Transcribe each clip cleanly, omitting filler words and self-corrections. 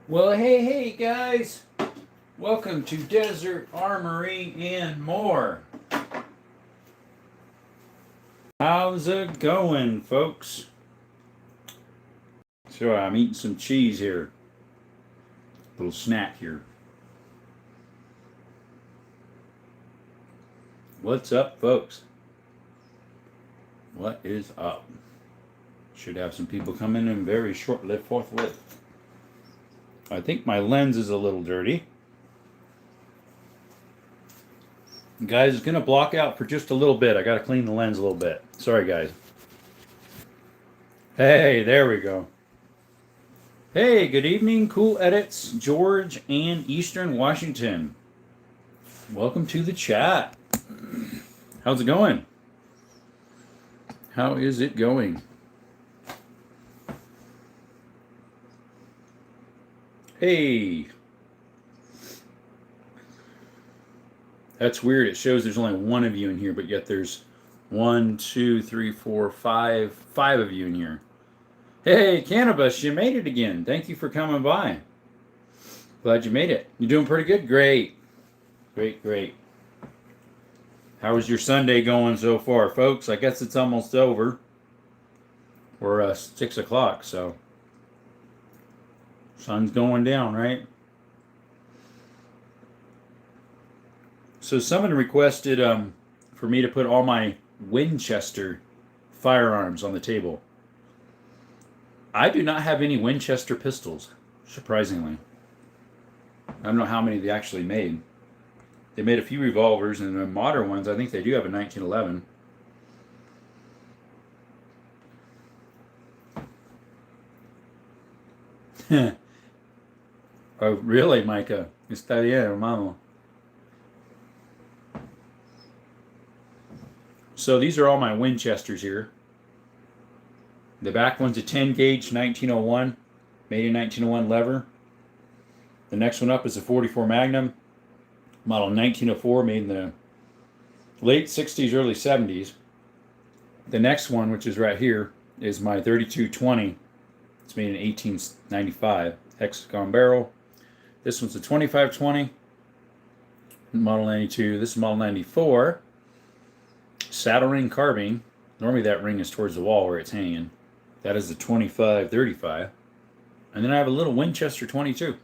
Well, hey guys, welcome to Desert Armory and more. How's it going, folks? So I'm eating some cheese here, little snack here. What's up, folks? What is up? Should have some people come in very short-lived, forthwith. I think my lens is a little dirty. Guys, it's going to block out for just a little bit. I got to clean the lens a little bit. Sorry, guys. Hey, there we go. Hey, good evening, Cool Edits, George and Eastern Washington. Welcome to the chat. How's it going? How is it going? Hey. That's weird. It shows there's only one of you in here, but yet there's 1, 2, 3, 4, 5 of you in here. Hey, Cannabis, you made it again. Thank you for coming by. Glad you made it. You doing pretty good? Great. Great. How is your Sunday going so far, folks? I guess it's almost over. We're 6 o'clock, so sun's going down, right? So someone requested for me to put all my Winchester firearms on the table. I do not have any Winchester pistols, surprisingly. I don't know how many they actually made. They made a few revolvers, and the modern ones, I think they do have a 1911. Oh, really, Micah? Está bien, hermano. So these are all my Winchesters here. The back one's a 10 gauge 1901, made in 1901 lever. The next one up is a 44 Magnum, model 1904, made in the late 60s, early 70s. The next one, which is right here, is my 3220. It's made in 1895, hexagon barrel. This one's a 2520, model 92. This is model 94. Saddle ring carbine. Normally that ring is towards the wall where it's hanging. That is the 25-35. And then I have a little Winchester 22.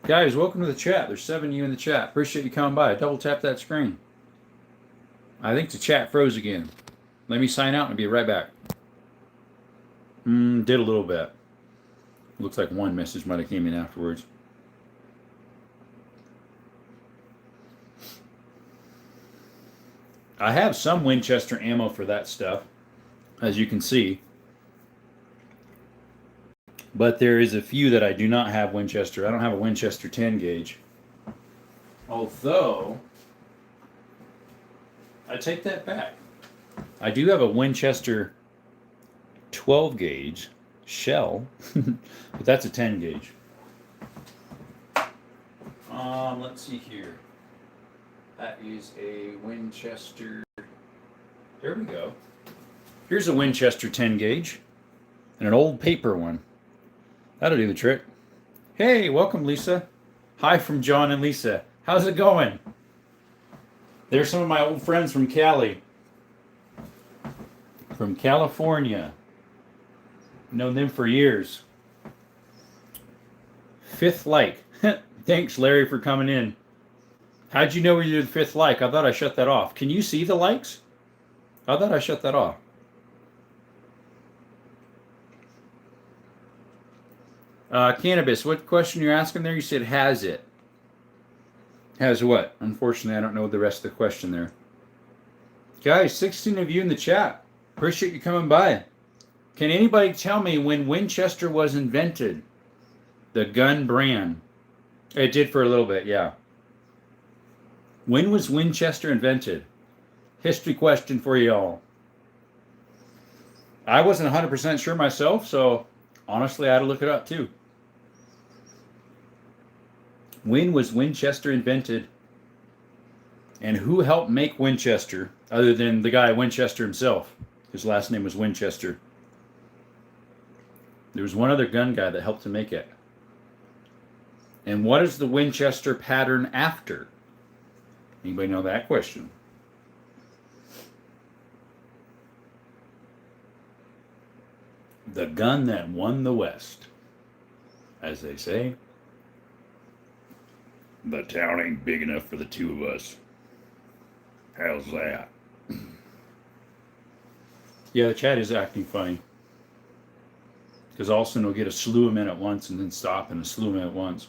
Guys, welcome to the chat. There's 7 of you in the chat. Appreciate you coming by. Double tap that screen. I think the chat froze again. Let me sign out and be right back. Did a little bit. Looks like one message might have came in afterwards. I have some Winchester ammo for that stuff, as you can see. But there is a few that I do not have Winchester. I don't have a Winchester 10 gauge. Although, I take that back. I do have a Winchester 12 gauge shell, but that's a 10 gauge. Let's see here. That is a Winchester. There we go. Here's a Winchester 10 gauge and an old paper one. That'll do the trick. Hey, welcome, Lisa. Hi from John and Lisa. How's it going? They're some of my old friends from Cali. From California. Known them for years. Fifth like. Thanks, Larry, for coming in. How'd you know we did the fifth like? I thought I shut that off. Can you see the likes? I thought I shut that off. Cannabis, what question you're asking there? You said, has it? Has what? Unfortunately, I don't know the rest of the question there. Guys, 16 of you in the chat. Appreciate you coming by. Can anybody tell me when Winchester was invented? The gun brand. It did for a little bit, yeah. When was Winchester invented? History question for y'all. I wasn't 100% sure myself, so honestly, I had to look it up too. When was Winchester invented? And who helped make Winchester, other than the guy Winchester himself? His last name was Winchester. There was one other gun guy that helped to make it. And what is the Winchester pattern after? Anybody know that question? The gun that won the West. As they say, the town ain't big enough for the two of us. How's that? Yeah, the chat is acting funny. Because Alston will get a slew of men at once and then stop and a slew of men at once.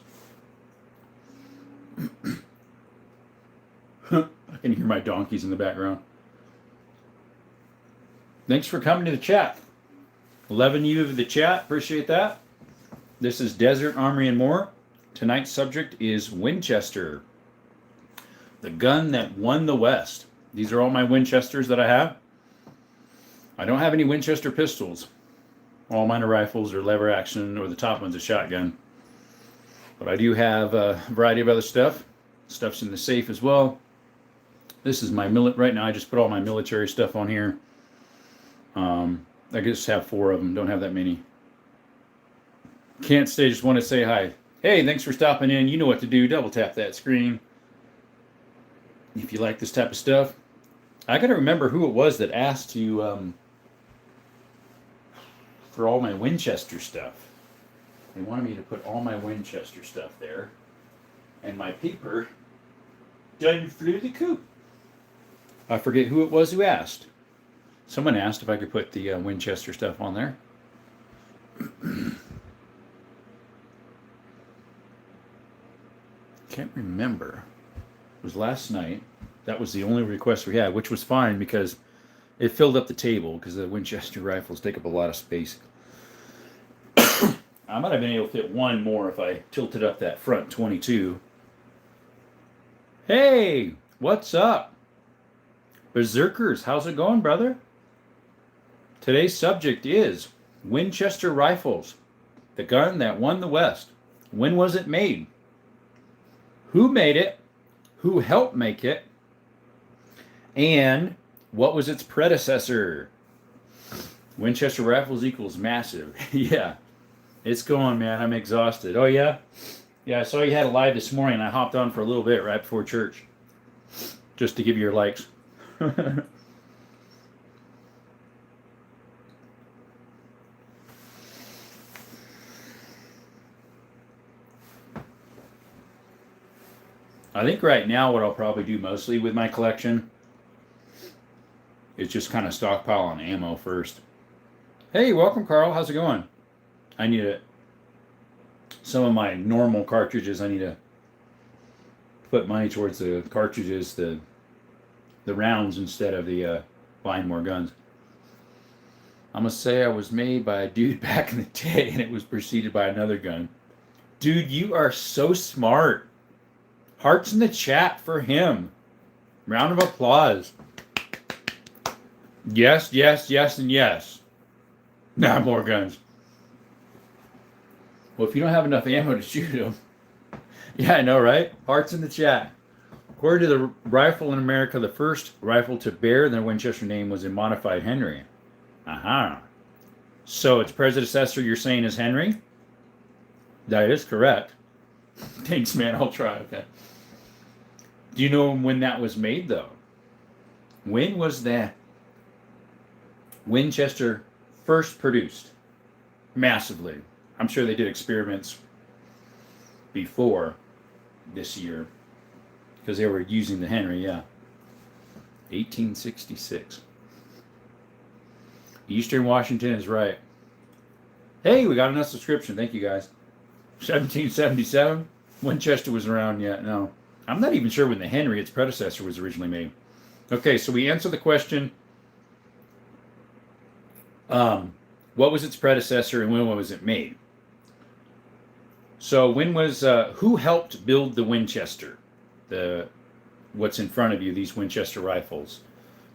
I can hear my donkeys in the background. Thanks for coming to the chat. 11 you of the chat. Appreciate that. This is Desert Armory and More. Tonight's subject is Winchester. The gun that won the West. These are all my Winchesters that I have. I don't have any Winchester pistols. All mine are rifles or lever action, or the top one's a shotgun. But I do have a variety of other stuff. Stuff's in the safe as well. This is my right now I just put all my military stuff on here. I just have 4 of them. Don't have that many. Can't stay. Just want to say hi. Hey, thanks for stopping in. You know what to do. Double tap that screen if you like this type of stuff. I got to remember who it was that asked you for all my Winchester stuff. They wanted me to put all my Winchester stuff there. And my paper done flew the coop. I forget who it was who asked. Someone asked if I could put the Winchester stuff on there. Can't remember. It was last night. That was the only request we had, which was fine because it filled up the table because the Winchester rifles take up a lot of space. I might have been able to fit one more if I tilted up that front 22. Hey, what's up? Berserkers, how's it going, brother? Today's subject is Winchester rifles, the gun that won the West. When was it made? Who made it? Who helped make it? And what was its predecessor? Winchester rifles equals massive. Yeah, it's going, man. I'm exhausted. Oh, yeah? Yeah, I saw you had a live this morning. I hopped on for a little bit right before church just to give you your likes. I think right now what I'll probably do mostly with my collection is just kind of stockpile on ammo first. Hey, welcome, Carl. How's it going? I need some of my normal cartridges. I need to put money towards the cartridges, the rounds instead of the buying more guns. I'm going to say I was made by a dude back in the day and it was preceded by another gun. Dude, you are so smart. Hearts in the chat for him. Round of applause. Yes, yes, yes, and yes. Nah, more guns. Well, if you don't have enough ammo to shoot them. Yeah, I know, right? Hearts in the chat. According to the rifle in America, the first rifle to bear the Winchester name was a modified Henry. Aha. So its predecessor you're saying is Henry? That is correct. Thanks, man. I'll try. Okay. Do you know when that was made, though? When was that Winchester first produced? Massively. I'm sure they did experiments before this year because they were using the Henry, yeah. 1866. Eastern Washington is right. Hey, we got another subscription. Thank you, guys. 1777? Winchester was around yet. No. I'm not even sure when the Henry, its predecessor, was originally made. Okay, so we answer the question. What was its predecessor and when was it made? So when was, who helped build the Winchester? What's in front of you, these Winchester rifles.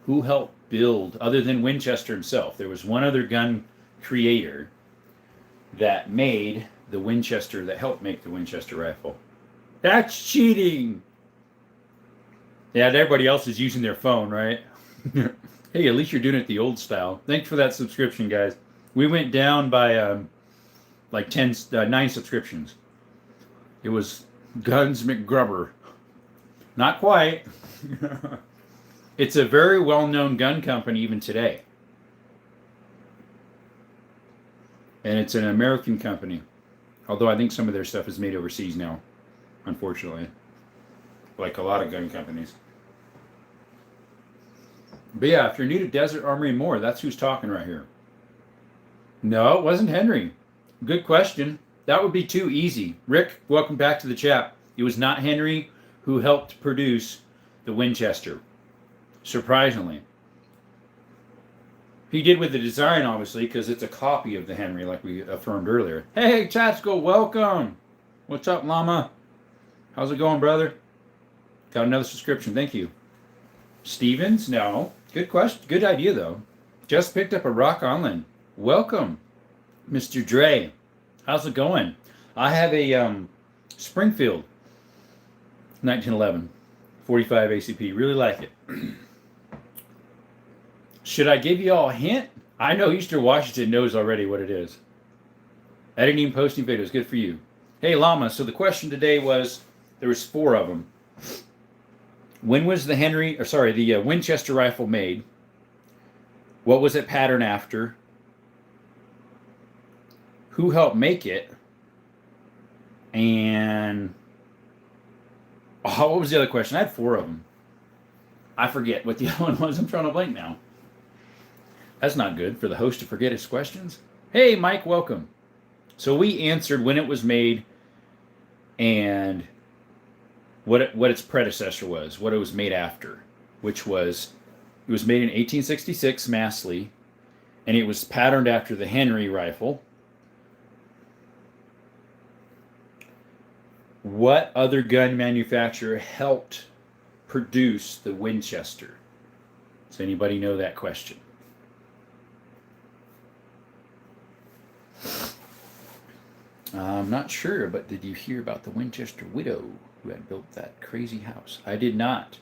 Who helped build, other than Winchester himself? There was one other gun creator that made the Winchester, that helped make the Winchester rifle. That's cheating! Yeah, everybody else is using their phone, right? Hey, at least you're doing it the old style. Thanks for that subscription, guys. We went down by like 9 subscriptions. It was Guns McGrubber. Not quite. It's a very well-known gun company even today. And it's an American company. Although I think some of their stuff is made overseas now, unfortunately. Like a lot of gun companies. But yeah, if you're new to Desert Armory More, that's who's talking right here. No, it wasn't Henry. Good question. That would be too easy. Rick, welcome back to the chat. It was not Henry who helped produce the Winchester. Surprisingly. He did with the design, obviously, because it's a copy of the Henry, like we affirmed earlier. Hey, Tactical, welcome. What's up, Llama? How's it going, brother? Got another subscription. Thank you. Stevens? No. Good question. Good idea, though. Just picked up a Rock Onland. Welcome, Mr. Dre. How's it going? I have a Springfield 1911 45 ACP. Really like it. Should I give you all a hint? I know Eastern Washington knows already what it is. Editing, posting videos. Good for you. Hey, Llama. So the question today was, there was 4 of them. When was the Winchester rifle made? What was it patterned after? Who helped make it? And what was the other question? I had 4 of them. I forget what the other one was. I'm trying to blank now. That's not good for the host to forget his questions. Hey, Mike, welcome. So we answered when it was made and what its predecessor was, what it was made after, which was, it was made in 1866, Massley, and it was patterned after the Henry rifle. What other gun manufacturer helped produce the Winchester? Does anybody know that question? I'm not sure, but did you hear about the Winchester widow who had built that crazy house? I did not.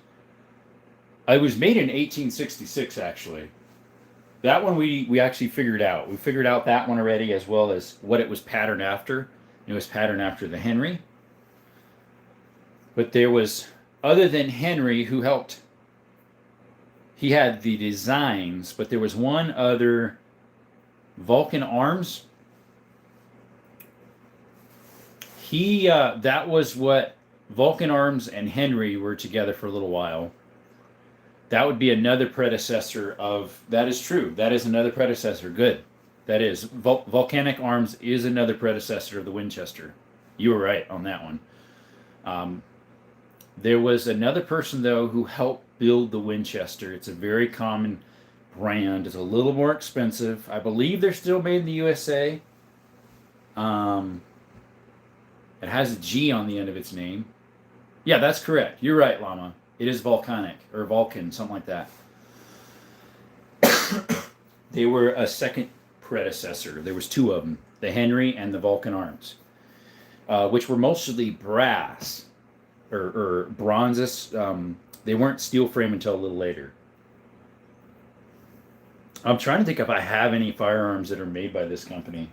It was made in 1866, actually. That one we actually figured out. We figured out that one already, as well as what it was patterned after. It was patterned after the Henry. But there was, other than Henry, who helped, he had the designs, but there was one other, Vulcan Arms. That was what Vulcan Arms and Henry were together for a little while. That would be another predecessor of, that is true. That is another predecessor. Good. That is. Volcanic Arms is another predecessor of the Winchester. You were right on that one. There was another person, though, who helped build the Winchester. It's a very common brand. It's a little more expensive. I believe they're still made in the USA. It has a G on the end of its name. Yeah, that's correct. You're right, Llama. It is Volcanic, or Vulcan, something like that. They were a second predecessor. There was 2 of them, the Henry and the Vulcan Arms, which were mostly brass, or bronzes. They weren't steel frame until a little later. I'm trying to think if I have any firearms that are made by this company,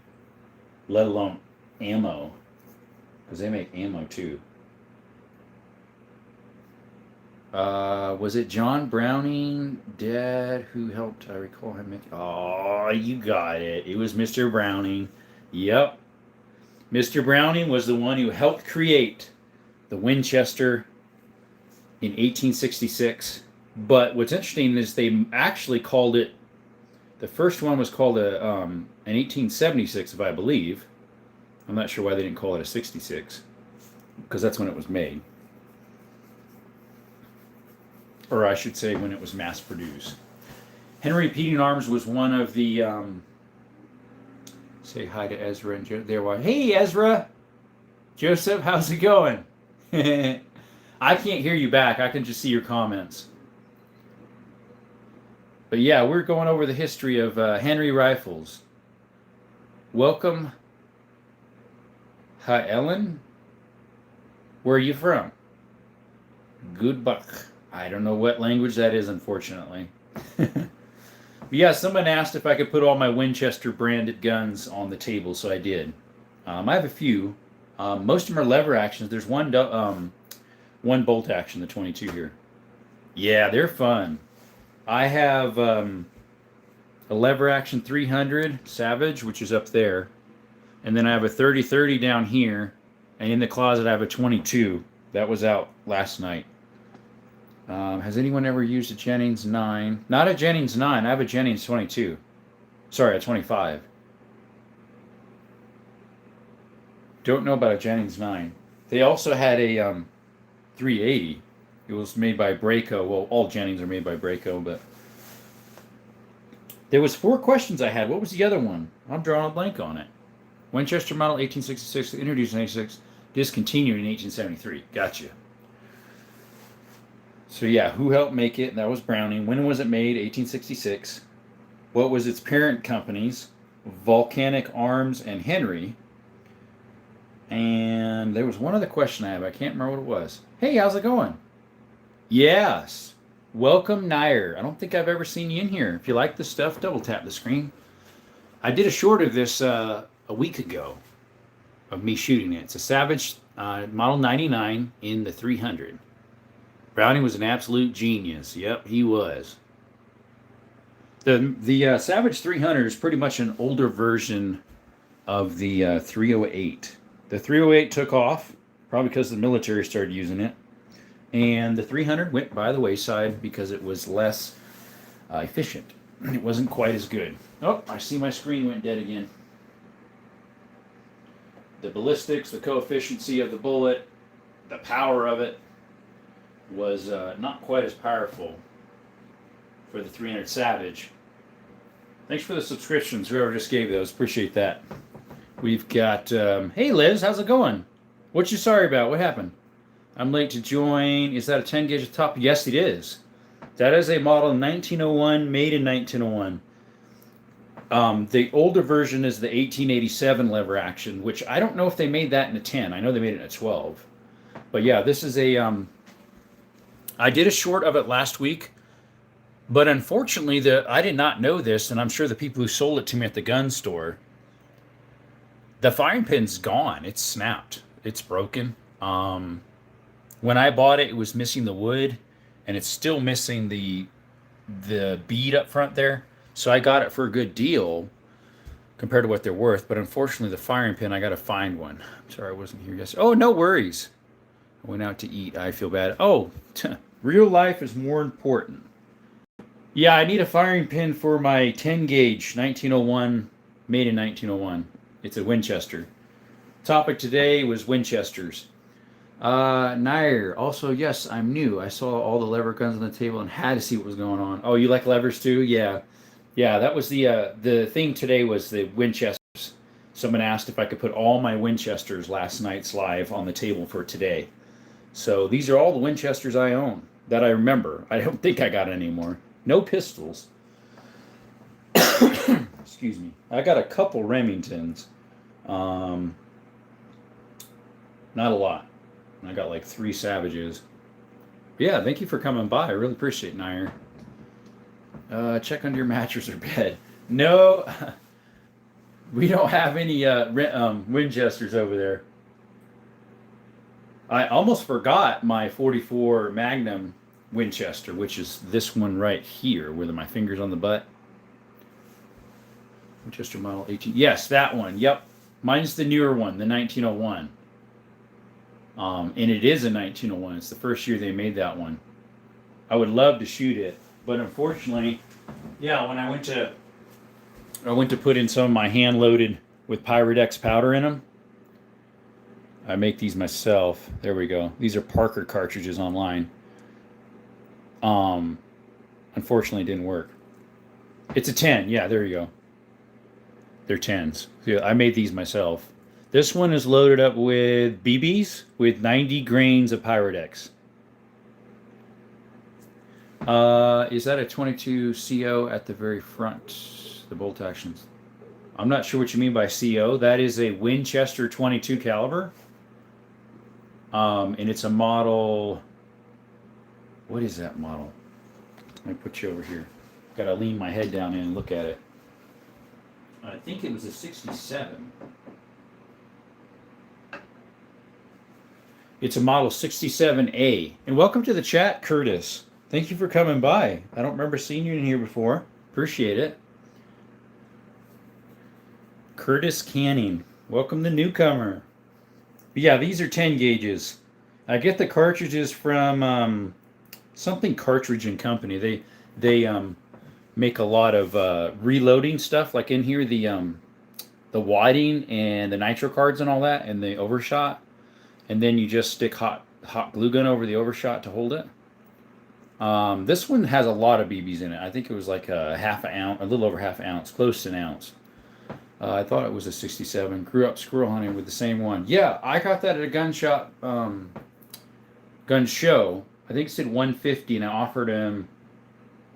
let alone ammo. Because they make ammo too. Was it John Browning, Dad, who helped? I recall him make. Oh, you got it. It was Mr. Browning. Yep. Mr. Browning was the one who helped create the Winchester in 1866. But what's interesting is they actually called it. The first one was called in 1876, if I believe. I'm not sure why they didn't call it a 66, because that's when it was made. Or I should say when it was mass produced. Henry Repeating Arms was one of the, say hi to Ezra and Joe. There, hey Ezra! Joseph, how's it going? I can't hear you back, I can just see your comments. But yeah, we're going over the history of Henry rifles. Welcome. Hi, Ellen. Where are you from? Good buck. I don't know what language that is, unfortunately. But yeah, someone asked if I could put all my Winchester branded guns on the table, so I did. I have a few. Most of them are lever actions. There's one bolt action, the 22 here. Yeah, they're fun. I have a lever action 300 Savage, which is up there. And then I have a 30-30 down here. And in the closet, I have a 22. That was out last night. Has anyone ever used a Jennings 9? Not a Jennings 9. I have a Jennings 22. Sorry, a 25. Don't know about a Jennings 9. They also had a 380. It was made by Braco. Well, all Jennings are made by Braco, but there was 4 questions I had. What was the other one? I'm drawing a blank on it. Winchester model 1866, introduced in 86, discontinued in 1873. Gotcha. So yeah, who helped make it? That was Browning. When was it made? 1866. What was its parent companies? Volcanic Arms and Henry. And there was one other question I have. I can't remember what it was. Hey, how's it going? Yes. Welcome, Nair. I don't think I've ever seen you in here. If you like this stuff, double tap the screen. I did a short of this a week ago of me shooting it. It's a Savage Model 99 in the 300. Browning was an absolute genius. Yep, he was. The Savage 300 is pretty much an older version of the 308. The 308 took off, probably because the military started using it. And the 300 went by the wayside because it was less efficient. It wasn't quite as good. Oh, I see my screen went dead again. The ballistics, the coefficiency of the bullet, the power of it was not quite as powerful for the 300 Savage. Thanks for the subscriptions, whoever just gave those. Appreciate that. We've got, hey Liz, how's it going? What you sorry about? What happened? I'm late to join. Is that a 10 gauge at the top? Yes, it is. That is a model 1901, made in 1901. The older version is the 1887 lever action, which I don't know if they made that in a 10. I know they made it in a 12. But yeah, this is a, I did a short of it last week, but unfortunately, I did not know this, and I'm sure the people who sold it to me at the gun store, the firing pin's gone. It's snapped. It's broken. When I bought it, it was missing the wood, and it's still missing the bead up front there. So I got it for a good deal compared to what they're worth. But unfortunately, the firing pin, I got to find one. I'm sorry I wasn't here yesterday. Oh, no worries. I went out to eat. I feel bad. Oh, real life is more important. Yeah, I need a firing pin for my 10 gauge 1901, made in 1901. It's a Winchester. Topic today was Winchesters. Nair, also, yes, I'm new. I saw all the lever guns on the table and had to see what was going on. Oh, you like levers too? Yeah. Yeah, that was the theme today was the Winchesters. Someone asked if I could put all my Winchesters last night's live on the table for today. So these are all the Winchesters I own that I remember. I don't think I got any more. No pistols. Excuse me. I got a couple Remingtons. Not a lot. I got like 3 Savages. But yeah, thank you for coming by. I really appreciate it, Nair. Check under your mattress or bed. No, we don't have any Winchesters over there. I almost forgot my 44 Magnum Winchester, which is this one right here, with my fingers on the butt. Winchester model 18. Yes, that one. Yep. Mine's the newer one, the 1901. And it is a 1901. It's the first year they made that one. I would love to shoot it, but unfortunately, yeah, when I went to put in some of my hand loaded with Pyrodex powder in them. I make these myself. There we go. These are Parker cartridges online. Unfortunately, it didn't work. It's a 10. Yeah, there you go. They're 10s. Yeah, I made these myself. This one is loaded up with BBs with 90 grains of Pyrodex. Is that a 22 CO at the very front? The bolt actions. I'm not sure what you mean by CO. That is a Winchester 22 caliber. And it's a model. What is that model? Let me put you over here. Got to lean my head down in and look at it. I think it was a 67. It's a model 67A. And welcome to the chat, Curtis. Thank you for coming by. I don't remember seeing you in here before. Appreciate it. Curtis Canning. Welcome the newcomer. But yeah, these are 10 gauges. I get the cartridges from something Cartridge and Company. They make a lot of reloading stuff, like in here the wadding and the nitro cards and all that, and the overshot, and then you just stick hot glue gun over the overshot to hold it. This one has a lot of BBs in it. I think it was like a half an ounce, a little over half an ounce, close to an ounce. I thought it was a 67. Grew up squirrel hunting with the same one. Yeah, I got that at a gun shop, gun show. I think it said 150, and I offered him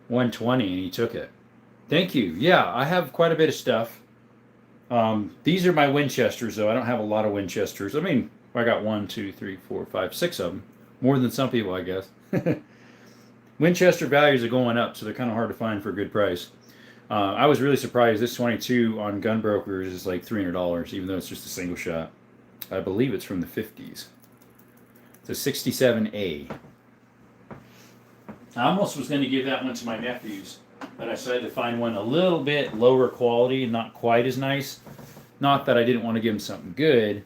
120, and he took it. Thank you. Yeah, I have quite a bit of stuff. These are my Winchesters, though. I don't have a lot of Winchesters. I mean, I got 1, 2, 3, 4, 5, 6 of them. More than some people, I guess. Winchester values are going up, so they're kind of hard to find for a good price. I was really surprised. This 22 on Gun Brokers is like $300, even though it's just a single shot. I believe it's from the 50s. It's a 67A. I almost was going to give that one to my nephews, but I decided to find one a little bit lower quality, not quite as nice. Not that I didn't want to give them something good.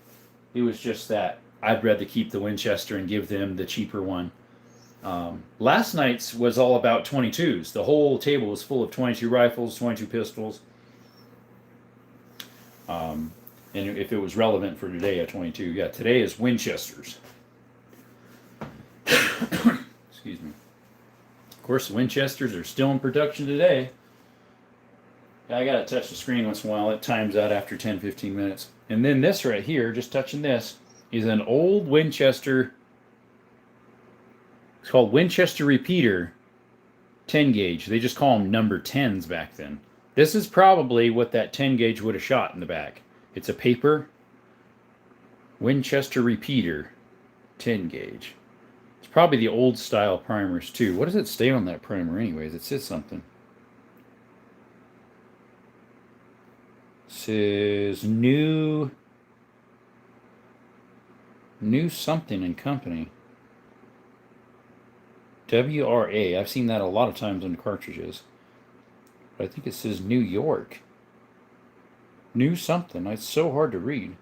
It was just that I'd rather keep the Winchester and give them the cheaper one. Last night's was all about 22s. The whole table was full of 22 rifles, 22 pistols. And if it was relevant for today, a 22. Yeah, today is Winchesters. Excuse me. Of course, the Winchesters are still in production today. I gotta touch the screen once in a while. It times out after 10-15 minutes. And then this right here, just touching this, is an old Winchester. It's called Winchester Repeater 10 gauge. They just call them number 10s back then. This is probably what that 10 gauge would have shot in the back. It's a paper Winchester Repeater 10 gauge. It's probably the old style primers too. What does it say on that primer anyways? It says something. It says new something and company. WRA. I've seen that a lot of times on cartridges. But I think it says New York. New something. It's so hard to read.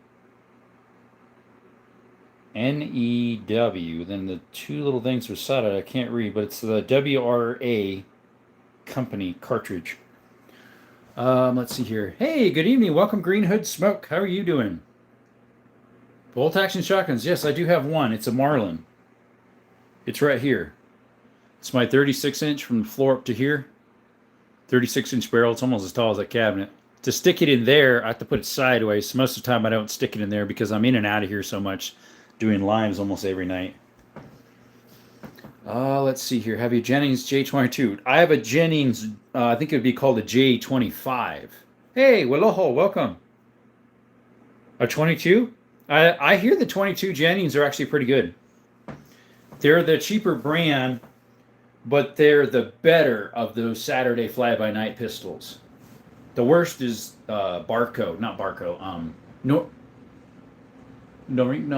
NEW. Then the two little things beside it I can't read, but it's the WRA company cartridge. Let's see here. Hey, good evening. Welcome, Green Hood Smoke. How are you doing? Bolt action shotguns. Yes, I do have one. It's a Marlin. It's right here. It's my 36-inch from the floor up to here. 36-inch barrel. It's almost as tall as that cabinet. To stick it in there, I have to put it sideways. So most of the time, I don't stick it in there because I'm in and out of here so much, doing lives almost every night. Let's see here. Have you Jennings J22? I have a Jennings, I think it would be called a J25. Hey, Willoho, welcome. A 22? I hear the 22 Jennings are actually pretty good. They're the cheaper brand, but they're the better of those Saturday fly-by-night pistols. The worst is Barco, not Barco. No,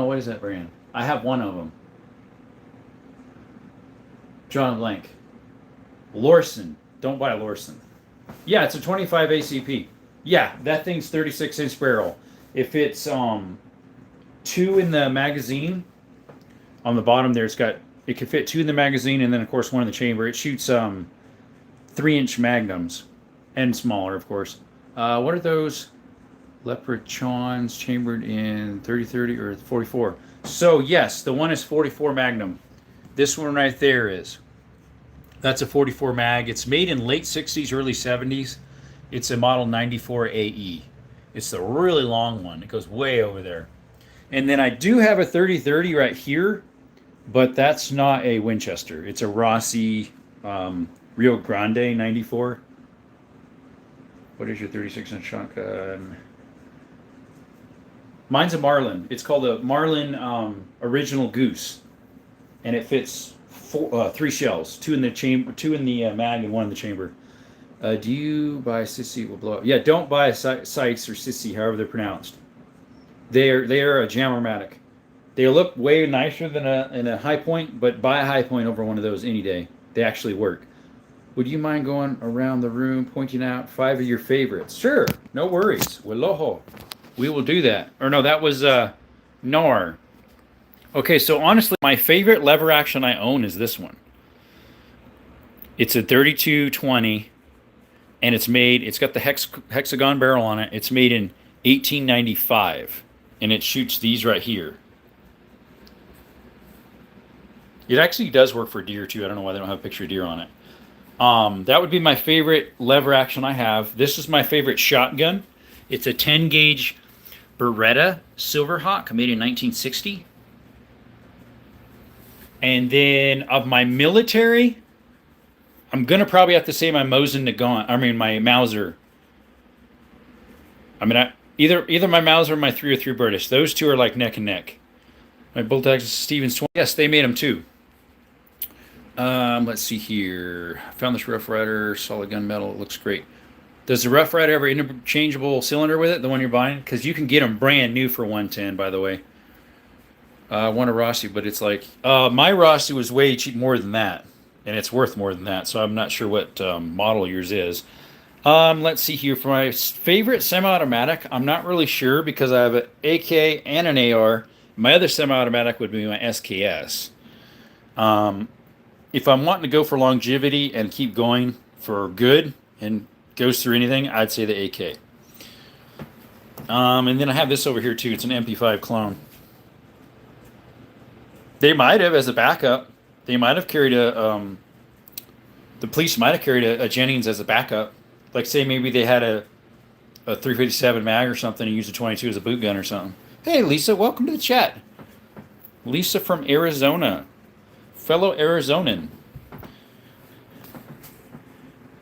what is that brand? I have one of them. John Blank. Lorson. Don't buy a Lorson. Yeah, it's a 25 ACP. Yeah, that thing's 36-inch barrel. If it's 2 in the magazine, on the bottom there, it can fit 2 in the magazine and then of course 1 in the chamber. It shoots 3-inch magnums and smaller, of course. What are those? Leprechauns chambered in 30-30 or 44. So yes, the one is 44 Magnum. This one right there is. That's a 44 mag. It's made in late 60s, early 70s. It's a model 94 AE. It's the really long one. It goes way over there. And then I do have a 30-30 right here, but that's not a Winchester. It's a Rossi Rio Grande 94. What is your 36-inch shotgun? Mine's a Marlin. It's called a Marlin Original Goose, and it fits 3 shells, 2 in the chamber, 2 in the mag, and 1 in the chamber. Do you buy Sissy will blow up? Yeah, don't buy Sykes or Sissy, however they're pronounced. They are a Jammermatic. They look way nicer than a high point, but buy a high point over one of those any day. They actually work. Would you mind going around the room pointing out 5 of your favorites? Sure, no worries. Wiloho. We will do that. Or no, that was Nar. Okay, so honestly, my favorite lever action I own is this one. It's a 3220, and it's got the hexagon barrel on it. It's made in 1895, and it shoots these right here. It actually does work for deer too. I don't know why they don't have a picture of deer on it. That would be my favorite lever action I have. This is my favorite shotgun. It's a 10 gauge Beretta Silverhawk made in 1960. And then of my military, I'm gonna probably have to say my my Mauser. Either my Mauser or my 303 British. Those two are like neck and neck. My bolt action Stevens 20. Yes, they made them too. Let's see here. I found this Rough Rider solid gunmetal. It looks great. Does the Rough Rider have an interchangeable cylinder with it? The one you're buying? Because you can get them brand new for 110, by the way. I want a Rossi, but it's like my Rossi was way cheap, more than that, and it's worth more than that. So I'm not sure what model yours is. Let's see here. For my favorite semi-automatic, I'm not really sure because I have an AK and an AR. My other semi-automatic would be my SKS. If I'm wanting to go for longevity and keep going for good and goes through anything, I'd say the AK. And then I have this over here too. It's an MP5 clone. They might have, as a backup, they might have carried the police might have carried a Jennings as a backup. Like say maybe they had a 357 mag or something and used a 22 as a boot gun or something. Hey Lisa, welcome to the chat. Lisa from Arizona. Fellow Arizonan.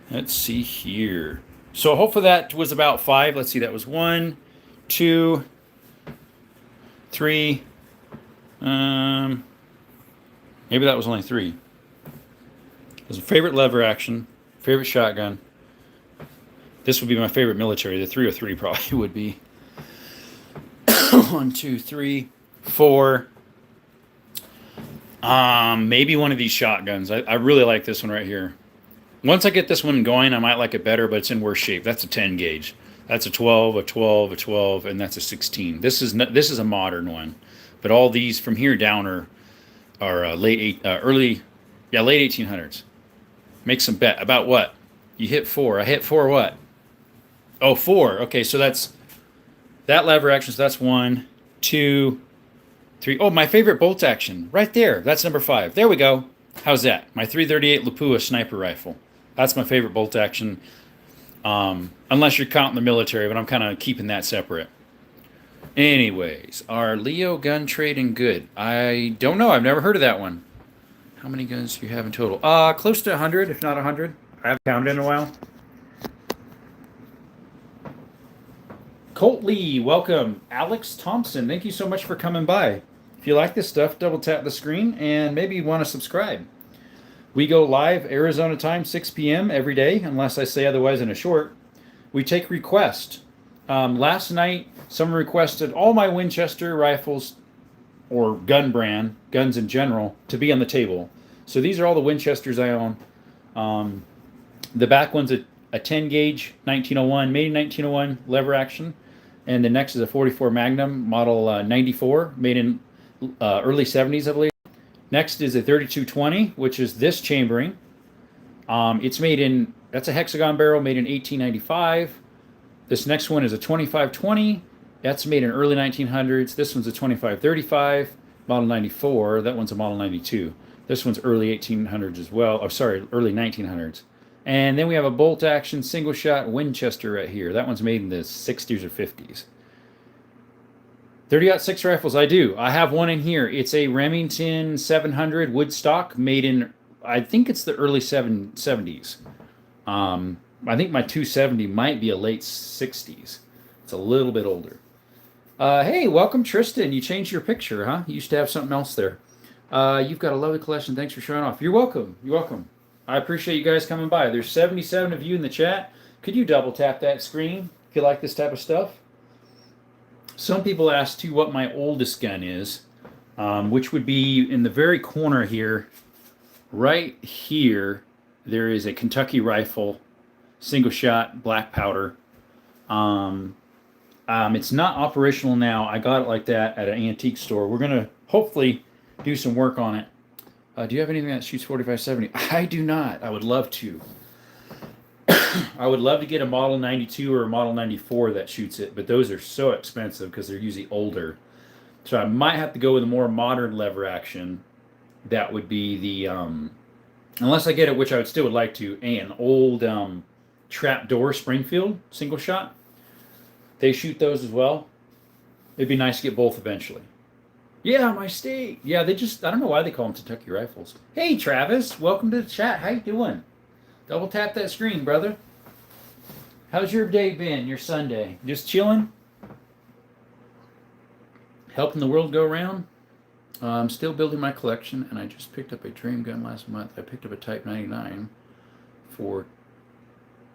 Let's see here. So hopefully that was about 5. Let's see, that was 1, 2, 3. Maybe that was only 3. It was a favorite lever action, favorite shotgun. This would be my favorite military. The 303 probably would be. 1, 2, 3, 4. Maybe one of these shotguns. I really like this one right here. Once I get this one going, I might like it better, but it's in worse shape. That's a 10 gauge. That's a 12, a 12, a 12, and that's a 16. This is a modern one, but all these from here down are late 1800s. Make some bet about what you hit 4. I hit 4. What? Oh, 4. Okay, so that's that lever action. So that's 1, 2, 3. Oh, my favorite bolt action right there. That's number 5. There we go. How's that? My 338 Lapua sniper rifle. That's my favorite bolt action. Unless you're counting the military, but I'm kind of keeping that separate. Anyways, are Leo gun trading good? I don't know. I've never heard of that one. How many guns do you have in total? Close to 100, if not 100. I haven't counted in a while. Colt Lee, welcome. Alex Thompson, thank you so much for coming by. If you like this stuff, double tap the screen and maybe you want to subscribe. We go live Arizona time, 6 p.m. every day, unless I say otherwise in a short. We take requests. Last night, someone requested all my Winchester rifles or gun brand, guns in general, to be on the table. So these are all the Winchesters I own. The back one's a 10 gauge 1901, made in 1901, lever action. And the next is a 44 Magnum, model 94, made in early 70s, I believe. Next is a 3220, which is this chambering. That's a hexagon barrel made in 1895. This next one is a 2520. That's made in early 1900s. This one's a 2535, model 94. That one's a model 92. This one's early 1800s as well. Oh, sorry, early 1900s. And then we have a bolt action single shot Winchester right here. That one's made in the 60s or 50s. 30-06 rifles, I do. I have one in here. It's a Remington 700 Woodstock made in, I think it's the early 70s. I think my 270 might be a late 60s. It's a little bit older. Hey, welcome Tristan. You changed your picture, huh? You used to have something else there. You've got a lovely collection. Thanks for showing off. You're welcome. You're welcome. I appreciate you guys coming by. There's 77 of you in the chat. Could you double tap that screen if you like this type of stuff? Some people ask too what my oldest gun is. which would be in the very corner here. Right here, there is a Kentucky rifle, single shot, black powder. It's not operational now. I got it like that at an antique store. We're going to hopefully do some work on it. Do you have anything that shoots 45-70? I do not. I would love to. I would love to get a Model 92 or a Model 94 that shoots it, but those are so expensive because they're usually older. So I might have to go with a more modern lever action. That would be the, unless I get it, which I would like to, an old trapdoor Springfield single shot. They shoot those as well. It'd be nice to get both eventually. Yeah, my state. Yeah, I don't know why they call them Kentucky rifles. Hey, Travis, welcome to the chat. How you doing? Double tap that screen, brother. How's your day been, your Sunday? Just chilling? Helping the world go around? I'm still building my collection, and I just picked up a dream gun last month. I picked up a Type 99 for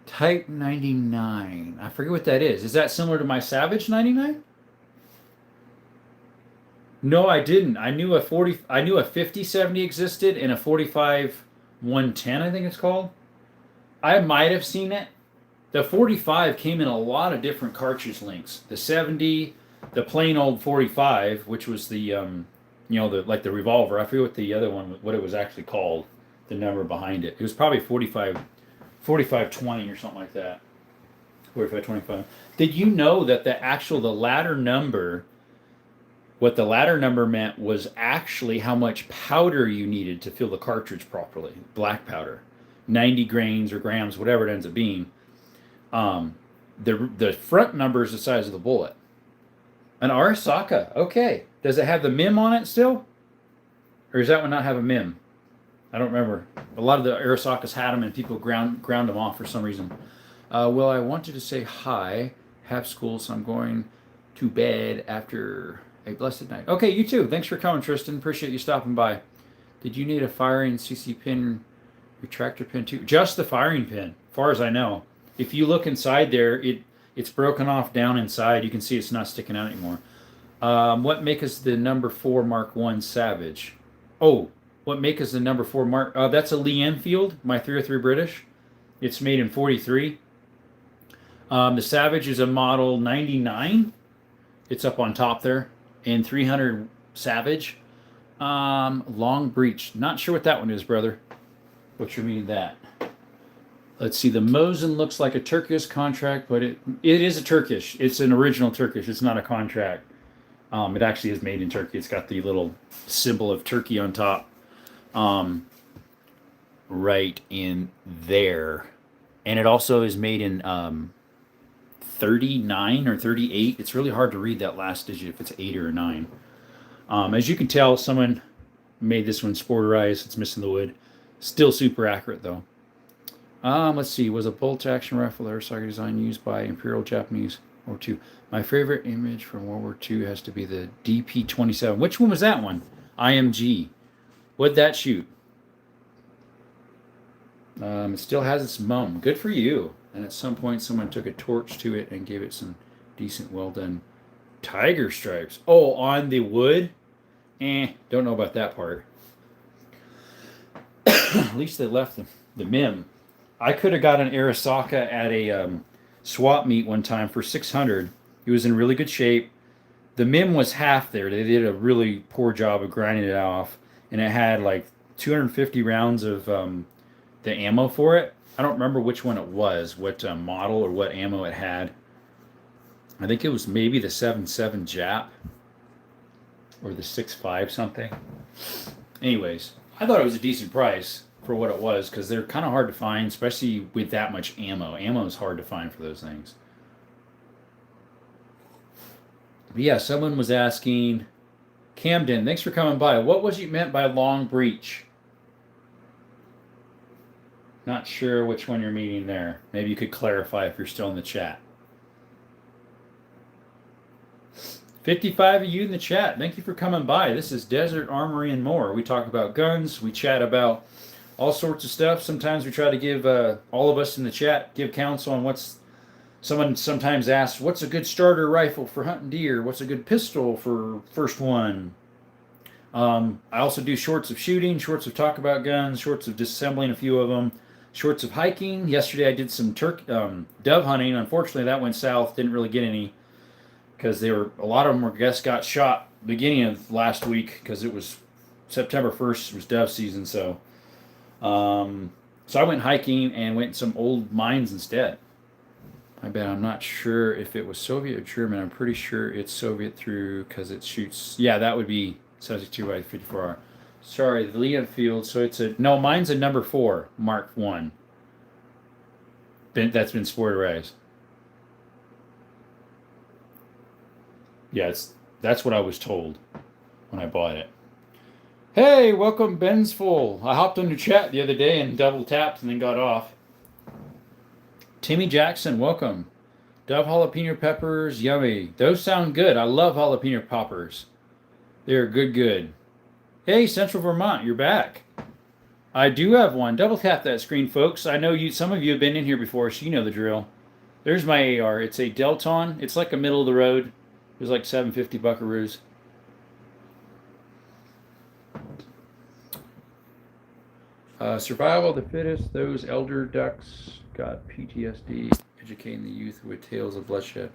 Type 99. I forget what that is. Is that similar to my Savage 99? No, I didn't. I knew a 50-70 existed and a 45-110, I think it's called. I might have seen it. The 45 came in a lot of different cartridge lengths. The 70, the plain old 45, which was the the revolver. I forget what the other one, what it was actually called, the number behind it. It was probably 45-20 or something like that. 45-25. Did you know that the ladder number, what the ladder number meant was actually how much powder you needed to fill the cartridge properly, black powder, 90 grains or grams, whatever it ends up being. The front number is the size of the bullet. An Arisaka, okay. Does it have the MIM on it still? Or does that one not have a MIM? I don't remember. A lot of the Arisakas had them and people ground them off for some reason. Well, I wanted to say hi. Have school, so I'm going to bed after a blessed night. Okay, you too. Thanks for coming, Tristan. Appreciate you stopping by. Did you need a firing CC pin, retractor pin too? Just the firing pin, as far as I know. If you look inside there, it's broken off down inside. You can see it's not sticking out anymore. What make us the number 4 Mark 1 Savage? Oh, what make us the number 4 Mark? That's a Lee Enfield, my 303 British. It's made in 43. The Savage is a model 99. It's up on top there. And 300 Savage. Long breech. Not sure what that one is, brother. What's your meaning that? Let's see. The Mosin looks like a Turkish contract, but it is a Turkish. It's an original Turkish. It's not a contract. It actually is made in Turkey. It's got the little symbol of Turkey on top. Right in there. And it also is made in 39 or 38. It's really hard to read that last digit if it's 8 or 9. As you can tell, someone made this one sporterized. It's missing the wood. Still super accurate, though. Let's see. Was a bolt action rifle Arisaka design used by Imperial Japanese War II? My favorite image from World War II has to be the DP-27. Which one was that one? IMG. What'd that shoot? It still has its mum. Good for you. And at some point, someone took a torch to it and gave it some decent, well-done tiger stripes. Oh, on the wood? Don't know about that part. At least they left the MIM. I could have got an Arisaka at a swap meet one time for $600. It was in really good shape. The MIM was half there. They did a really poor job of grinding it off. And it had like 250 rounds of the ammo for it. I don't remember which one it was, what model or what ammo it had. I think it was maybe the 7.7 Jap or the 6.5 something. Anyways, I thought it was a decent price for what it was because they're kind of hard to find, especially with that much ammo. Ammo is hard to find for those things. But yeah, someone was asking, Camden, thanks for coming by. What was you meant by long breech? Not sure which one you're meaning there. Maybe you could clarify if you're still in the chat. 55 of you in the chat. Thank you for coming by. This is Desert Armory and More. We talk about guns. We chat about all sorts of stuff. Sometimes we try to give all of us in the chat give counsel on what's. Someone sometimes asks, what's a good starter rifle for hunting deer? What's a good pistol for first one? I also do shorts of shooting, shorts of talk about guns, shorts of disassembling a few of them, shorts of hiking. Yesterday I did some dove hunting. Unfortunately, that went south. Didn't really get any because a lot of them got shot beginning of last week because it was September 1st was dove season. So I went hiking and went in some old mines instead. I bet I'm not sure if it was Soviet or German. I'm pretty sure it's Soviet through because it shoots. Yeah, that would be 72 by 54R. Sorry, the Leon Field. So no. Mine's a number 4, Mark 1. That's been sported. Yeah, that's what I was told when I bought it. Hey, welcome, Ben's Full. I hopped on your chat the other day and double tapped and then got off. Timmy Jackson, welcome. Dove jalapeno peppers, yummy. Those sound good. I love jalapeno poppers. They're good. Hey, Central Vermont, you're back. I do have one. Double tap that screen, folks. I know some of you have been in here before, so you know the drill. There's my AR. It's a Delton. It's like a middle of the road. It was like 750 buckaroos. Survival of the fittest. Those elder ducks got PTSD. Educating the youth with tales of bloodshed.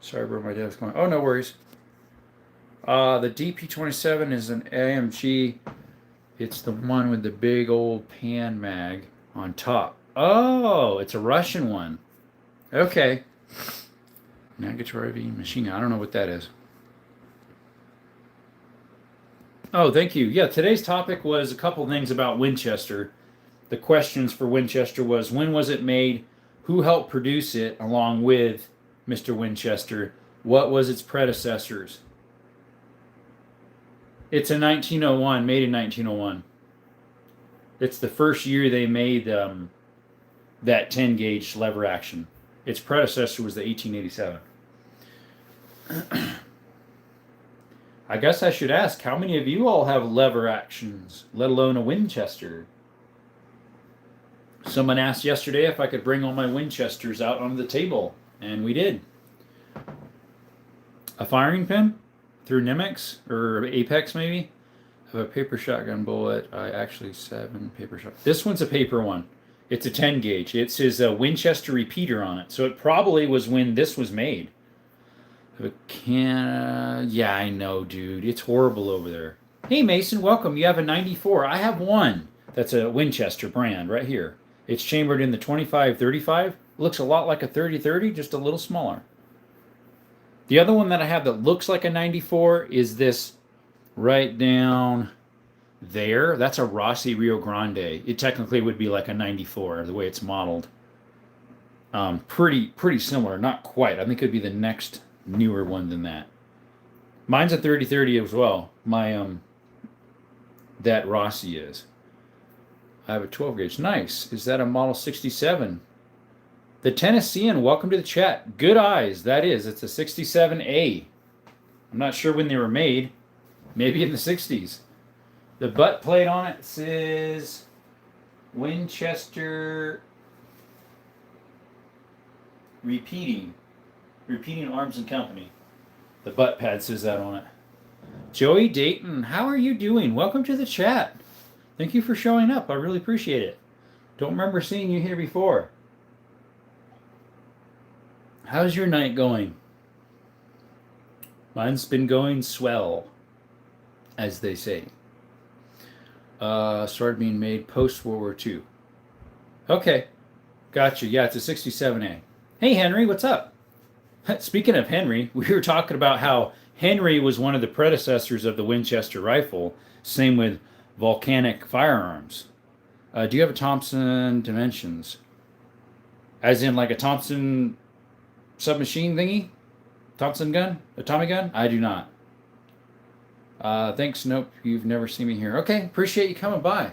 Sorry, bro, my dad's going. Oh, no worries. The DP-27 is an AMG. It's the one with the big old pan mag on top. Oh, it's a Russian one. Okay. Nagatorov machine gun. I don't know what that is. Oh, thank you. Yeah, today's topic was a couple things about Winchester. The questions for Winchester was, when was it made? Who helped produce it along with Mr. Winchester? What was its predecessors? It's a 1901, made in 1901. It's the first year they made that 10 gauge lever action. Its predecessor was the 1887. I guess I should ask, how many of you all have lever actions, let alone a Winchester? Someone asked yesterday if I could bring all my Winchesters out onto the table, and we did. A firing pin through Nimex or Apex maybe. I have a paper shotgun bullet. I actually 7 paper shot. This one's a paper one. It's a 10 gauge. It says a Winchester repeater on it, so it probably was when this was made. Yeah, I know, dude. It's horrible over there. Hey, Mason, welcome. You have a 94. I have one. That's a Winchester brand right here. It's chambered in the 25-35. Looks a lot like a 30-30, just a little smaller. The other one that I have that looks like a 94 is this right down there. That's a Rossi Rio Grande. It technically would be like a 94, the way it's modeled. Pretty similar. Not quite. I think it would be the next newer one than that. Mine's a 30-30 as well. That Rossi is. I have a 12 gauge. Nice. Is that a model 67? The Tennessean, welcome to the chat. Good eyes. That is. It's a 67A. I'm not sure when they were made. Maybe in the 60s. The butt plate on it says Winchester Repeating Arms and Company. The butt pad says that on it. Joey Dayton, how are you doing? Welcome to the chat. Thank you for showing up. I really appreciate it. Don't remember seeing you here before. How's your night going? Mine's been going swell, as they say. Started being made post-World War II. Okay. Gotcha. Yeah, it's a 67A. Hey, Henry, what's up? Speaking of Henry, we were talking about how Henry was one of the predecessors of the Winchester rifle. Same with volcanic firearms. Do you have a Thompson Dimensions? As in like a Thompson submachine thingy? Thompson gun? A Tommy gun? I do not. Thanks, nope, you've never seen me here. Okay, appreciate you coming by.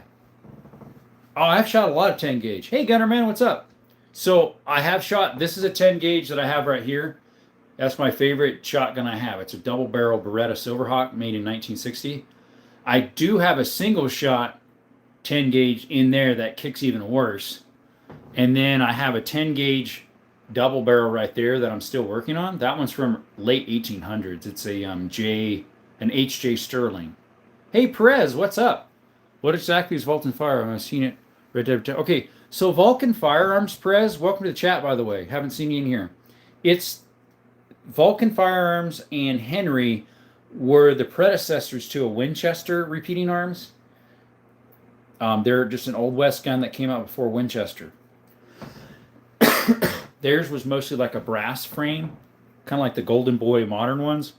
Oh, I've shot a lot of 10 gauge. Hey, Gunnerman, what's up? So I have shot, this is a 10 gauge that I have right here. That's my favorite shotgun I have. It's a double barrel Beretta Silverhawk made in 1960. I do have a single shot 10 gauge in there that kicks even worse. And then I have a 10 gauge double barrel right there that I'm still working on. That one's from late 1800s. It's a an H.J. Sterling. Hey, Perez, what's up? What exactly is Vulcan Firearms? I've seen it. Red Dead. Okay, so Vulcan Firearms, Perez, welcome to the chat, by the way. Haven't seen you in here. It's Vulcan Firearms and Henry were the predecessors to a Winchester repeating arms. They're just an Old West gun that came out before Winchester. Theirs was mostly like a brass frame, kind of like the Golden Boy modern ones.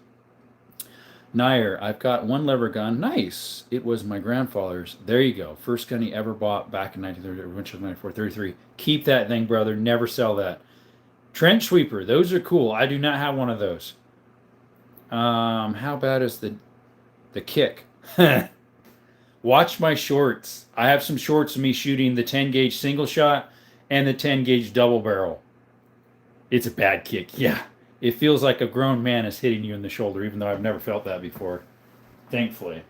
Nair, I've got one lever gun. Nice. It was my grandfather's. There you go. First gun he ever bought back in 1930, Winchester 9433. Keep that thing, brother. Never sell that. Trench sweeper. Those are cool. I do not have one of those. How bad is the kick? Watch my shorts. I have some shorts of me shooting the 10 gauge single shot and the 10 gauge double barrel. It's a bad kick. Yeah. It feels like a grown man is hitting you in the shoulder, even though I've never felt that before. Thankfully.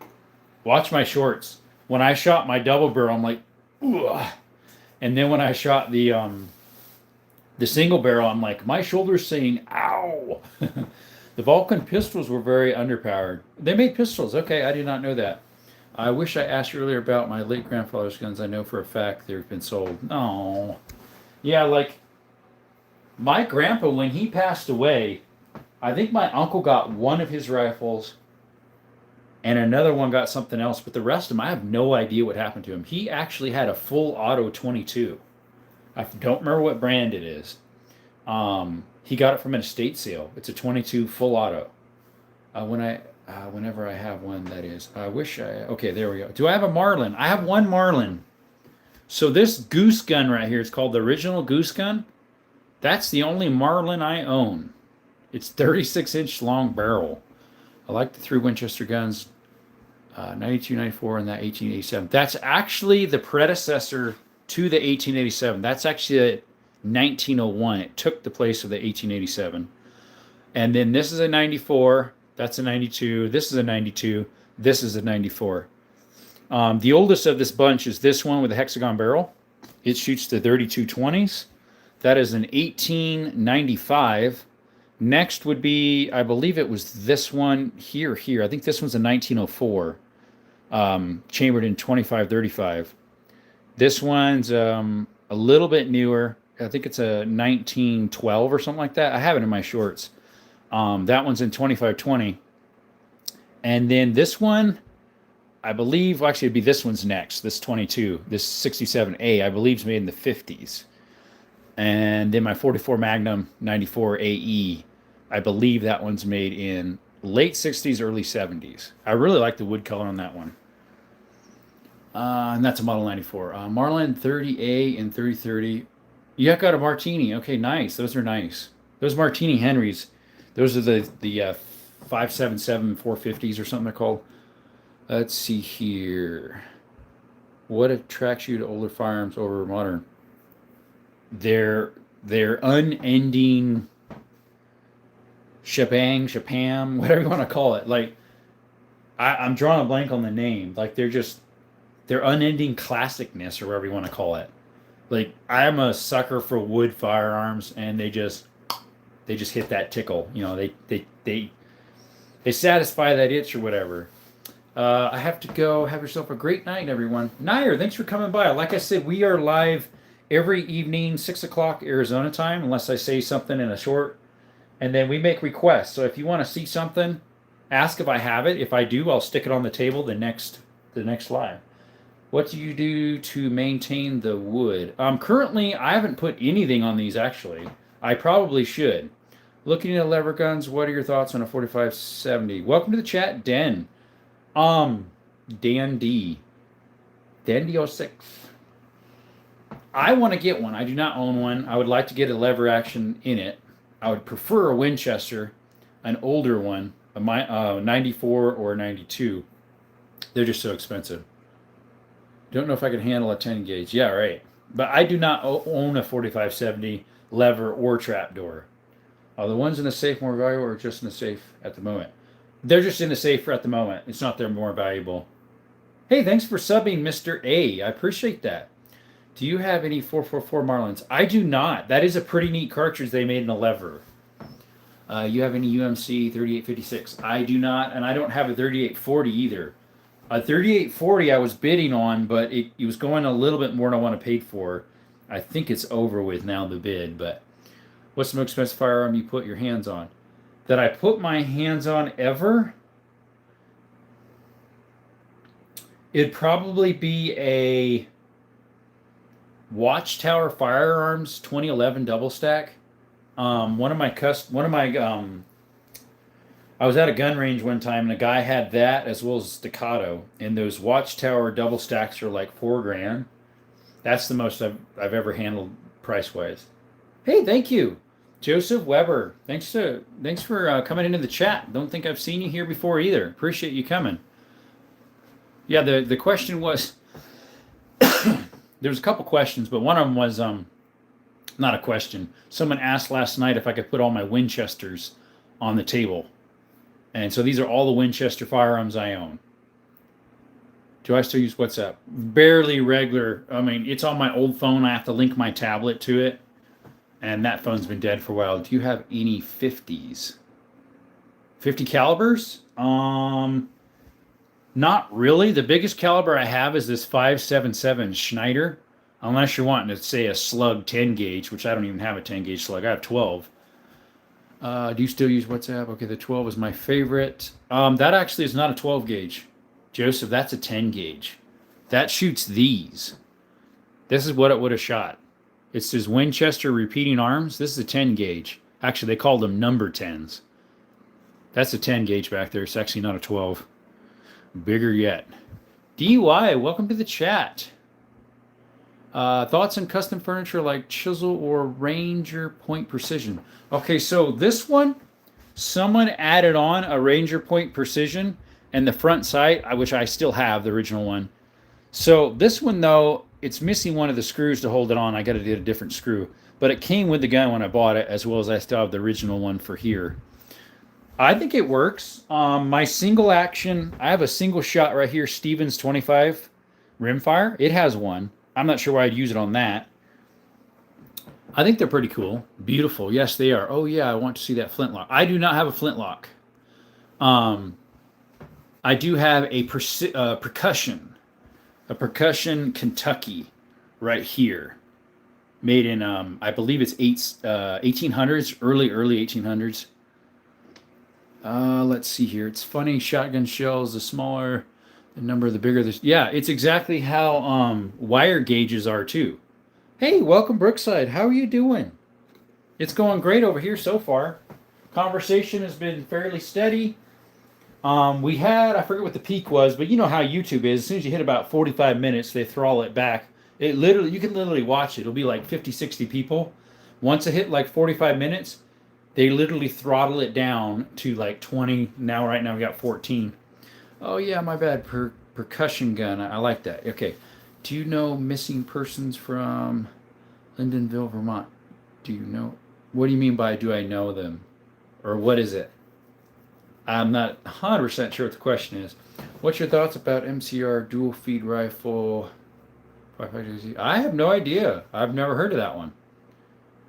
Watch my shorts. When I shot my double barrel, I'm like, ugh. And then when I shot the single barrel, I'm like, my shoulder's saying, ow. The Vulcan pistols were very underpowered. They made pistols. Okay, I did not know that. I wish I asked you earlier about my late grandfather's guns. I know for a fact they've been sold. Oh. Yeah, like, my grandpa, when he passed away, I think my uncle got one of his rifles and another one got something else, but the rest of them, I have no idea what happened to him. He actually had a full auto 22. I don't remember what brand it is. He got it from an estate sale. It's a 22 full auto. Whenever I have one, that is. Okay, there we go. Do I have a Marlin? I have one Marlin. So this goose gun right here is called the original goose gun. That's the only Marlin I own. It's 36-inch long barrel. I like the 3 Winchester guns, 92, 94, and that 1887. That's actually the predecessor to the 1887. That's actually a 1901. It took the place of the 1887. And then this is a 94. That's a 92. This is a 92. This is a 94. The oldest of this bunch is this one with a hexagon barrel. It shoots the 32-20s. That is an 1895. Next would be, I believe it was this one here. I think this one's a 1904, chambered in 25-35. This one's a little bit newer. I think it's a 1912 or something like that. I have it in my shorts. That one's in 25-20. And then this one, I believe, well, actually it'd be this one's next, this 22, this 67A, I believe is made in the 50s. And then my 44 Magnum 94 AE, I believe that one's made in late 60s, early 70s. I really like the wood color on that one. And that's a Model 94. Marlin 30A and 3030. You got a Martini. Okay, nice. Those are nice. Those Martini Henrys, those are the 577 450s or something they're called. Let's see here. What attracts you to older firearms over modern? Their unending shapam, whatever you want to call it. Like, I'm drawing a blank on the name. Like, their unending classicness, or whatever you want to call it. Like, I'm a sucker for wood firearms, and they just hit that tickle. You know, they satisfy that itch or whatever. I have to go. Have yourself a great night, everyone. Nair, thanks for coming by. Like I said, we are live every evening, 6 o'clock Arizona time, unless I say something in a short. And then we make requests. So if you want to see something, ask if I have it. If I do, I'll stick it on the table the next live. What do you do to maintain the wood? Currently, I haven't put anything on these, actually. I probably should. Looking at lever guns, what are your thoughts on a 4570? Welcome to the chat, Den. Dan D. Dan-D06. I want to get one. I do not own one. I would like to get a lever action in it. I would prefer a Winchester, an older one, a 94 or a 92. They're just so expensive. Don't know if I can handle a 10 gauge. Yeah, right. But I do not own a 4570 lever or trapdoor. Are the ones in the safe more valuable or just in the safe at the moment? They're just in the safe at the moment. It's not they're more valuable. Hey, thanks for subbing, Mr. A. I appreciate that. Do you have any 444 Marlins? I do not. That is a pretty neat cartridge they made in a lever. You have any UMC 3856? I do not, and I don't have a 3840 either. A 3840 I was bidding on, but it was going a little bit more than I want to pay for. I think it's over with now, the bid, but what's the most expensive firearm you put your hands on? That I put my hands on ever? It'd probably be a Watchtower Firearms 2011 double stack. One of my I was at a gun range one time and a guy had that as well as Staccato, and those Watchtower double stacks are like 4 grand. That's the most I've ever handled price wise. Hey, thank you, Joseph Weber. Thanks for coming into the chat. Don't think I've seen you here before either. Appreciate you coming. Yeah, the question was there was a couple questions, but one of them was not a question. Someone asked last night if I could put all my Winchesters on the table. And so these are all the Winchester firearms I own. Do I still use WhatsApp? Barely regular. I mean, it's on my old phone. I have to link my tablet to it. And that phone's been dead for a while. Do you have any 50s? 50 calibers? Not really. The biggest caliber I have is this 5.77 Schneider. Unless you're wanting to say a slug 10 gauge, which I don't even have a 10 gauge slug. I have 12. Do you still use WhatsApp? Okay, the 12 is my favorite. That actually is not a 12 gauge. Joseph, that's a 10 gauge. That shoots these. This is what it would have shot. It says Winchester repeating arms. This is a 10 gauge. Actually, they called them number 10s. That's a 10 gauge back there. It's actually not a 12. Bigger yet. DUI, welcome to the chat. Thoughts on custom furniture like chisel or Ranger Point Precision? Okay, so this one, someone added on a Ranger Point Precision and the front sight, which I still have, the original one. So this one, though, it's missing one of the screws to hold it on. I got to get a different screw. But it came with the gun when I bought it, as well as I still have the original one for here. I think it works. My single action, I have a single shot right here, Stevens 25 rimfire. It has one. I'm not sure why I'd use it on that. I think they're pretty cool. Beautiful. Yes, they are. Oh, yeah, I want to see that flintlock. I do not have a flintlock. I do have a percussion Kentucky right here. Made in, I believe it's 1800s, early 1800s. Let's see here. It's funny. Shotgun shells, the smaller the number, the bigger the... Yeah, it's exactly how wire gauges are too. Hey, welcome Brookside. How are you doing? It's going great over here so far. Conversation has been fairly steady. We had, I forget what the peak was, but you know how YouTube is. As soon as you hit about 45 minutes, they throttle it back. You can literally watch it. It'll be like 50, 60 people. Once it hit like 45 minutes, they literally throttle it down to like 20. Right now we got 14. Oh yeah, my bad. Percussion gun. I like that. Okay. Do you know missing persons from Lyndonville, Vermont? Do you know? What do you mean by do I know them? Or what is it? I'm not 100% sure what the question is. What's your thoughts about MCR dual feed rifle? I have no idea. I've never heard of that one.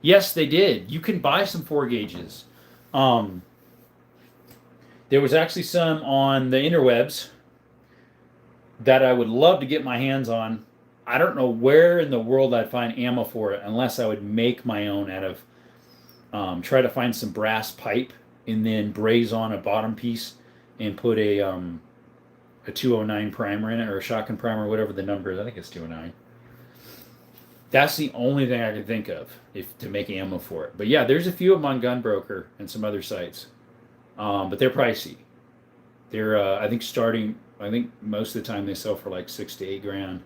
Yes, they did. You can buy some 4 gauges. There was actually some on the interwebs that I would love to get my hands on. I don't know where in the world I'd find ammo for it unless I would make my own out of, try to find some brass pipe and then braze on a bottom piece and put a 209 primer in it, or a shotgun primer, whatever the number is. I think it's 209. That's the only thing I can think of to make ammo for it. But yeah, there's a few of them on Gunbroker and some other sites. But they're pricey. They're, I think most of the time they sell for like 6 to 8 grand.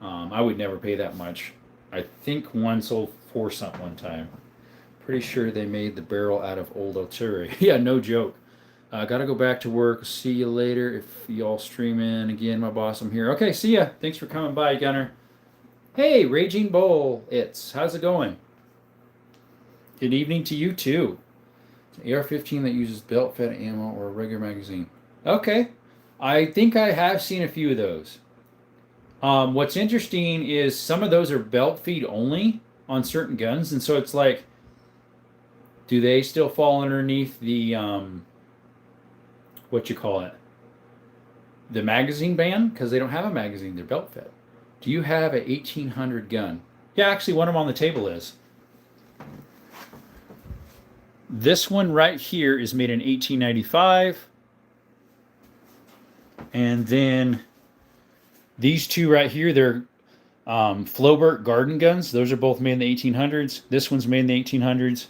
I would never pay that much. I think one sold for something one time. Pretty sure they made the barrel out of old artillery. Yeah, no joke. Gotta go back to work. See you later. If y'all stream in again, my boss, I'm here. Okay, see ya. Thanks for coming by, Gunner. Hey, Raging Bull, how's it going? Good evening to you too. It's an AR-15 that uses belt-fed ammo or a regular magazine. Okay, I think I have seen a few of those. What's interesting is some of those are belt feed only on certain guns, and so it's like, do they still fall underneath the what you call it? the magazine ban because they don't have a magazine. They're belt fed. Do you have a 1800 gun? Yeah, actually, one of them on the table is. This one right here is made in 1895. And then these two right here, they're Flaubert garden guns. Those are both made in the 1800s. This one's made in the 1800s.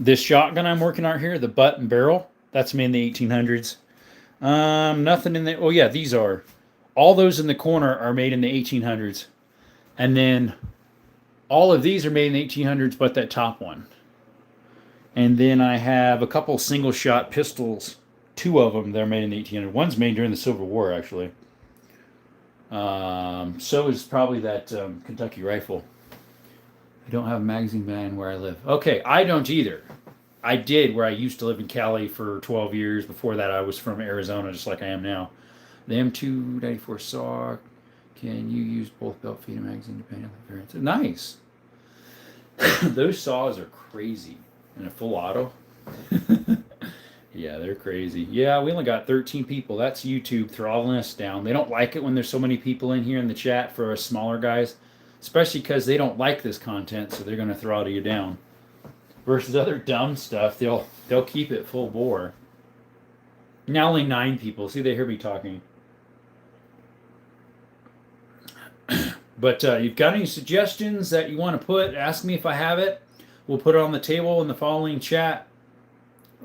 This shotgun I'm working on here, the butt and barrel, that's made in the 1800s. Nothing in the... Oh, yeah, these are. All those in the corner are made in the 1800s. And then all of these are made in the 1800s, but that top one. And then I have a couple single-shot pistols. Two of them, they're made in the 1800s. One's made during the Civil War, actually. So is probably that Kentucky rifle. I don't have a magazine ban where I live. Okay, I don't either. I did where I used to live in Cali for 12 years. Before that, I was from Arizona, just like I am now. The M294 saw. Can you use both belt feed and magazine depending on the variance? Nice. Those saws are crazy. And a full auto. Yeah, they're crazy. Yeah, we only got 13 people. That's YouTube throttling us down. They don't like it when there's so many people in here in the chat for us smaller guys, especially because they don't like this content, so they're going to throttle you down. Versus other dumb stuff, they'll keep it full bore. Now only 9 people. See, they hear me talking. But you've got any suggestions that you want to put? Ask me if I have it. We'll put it on the table in the following chat.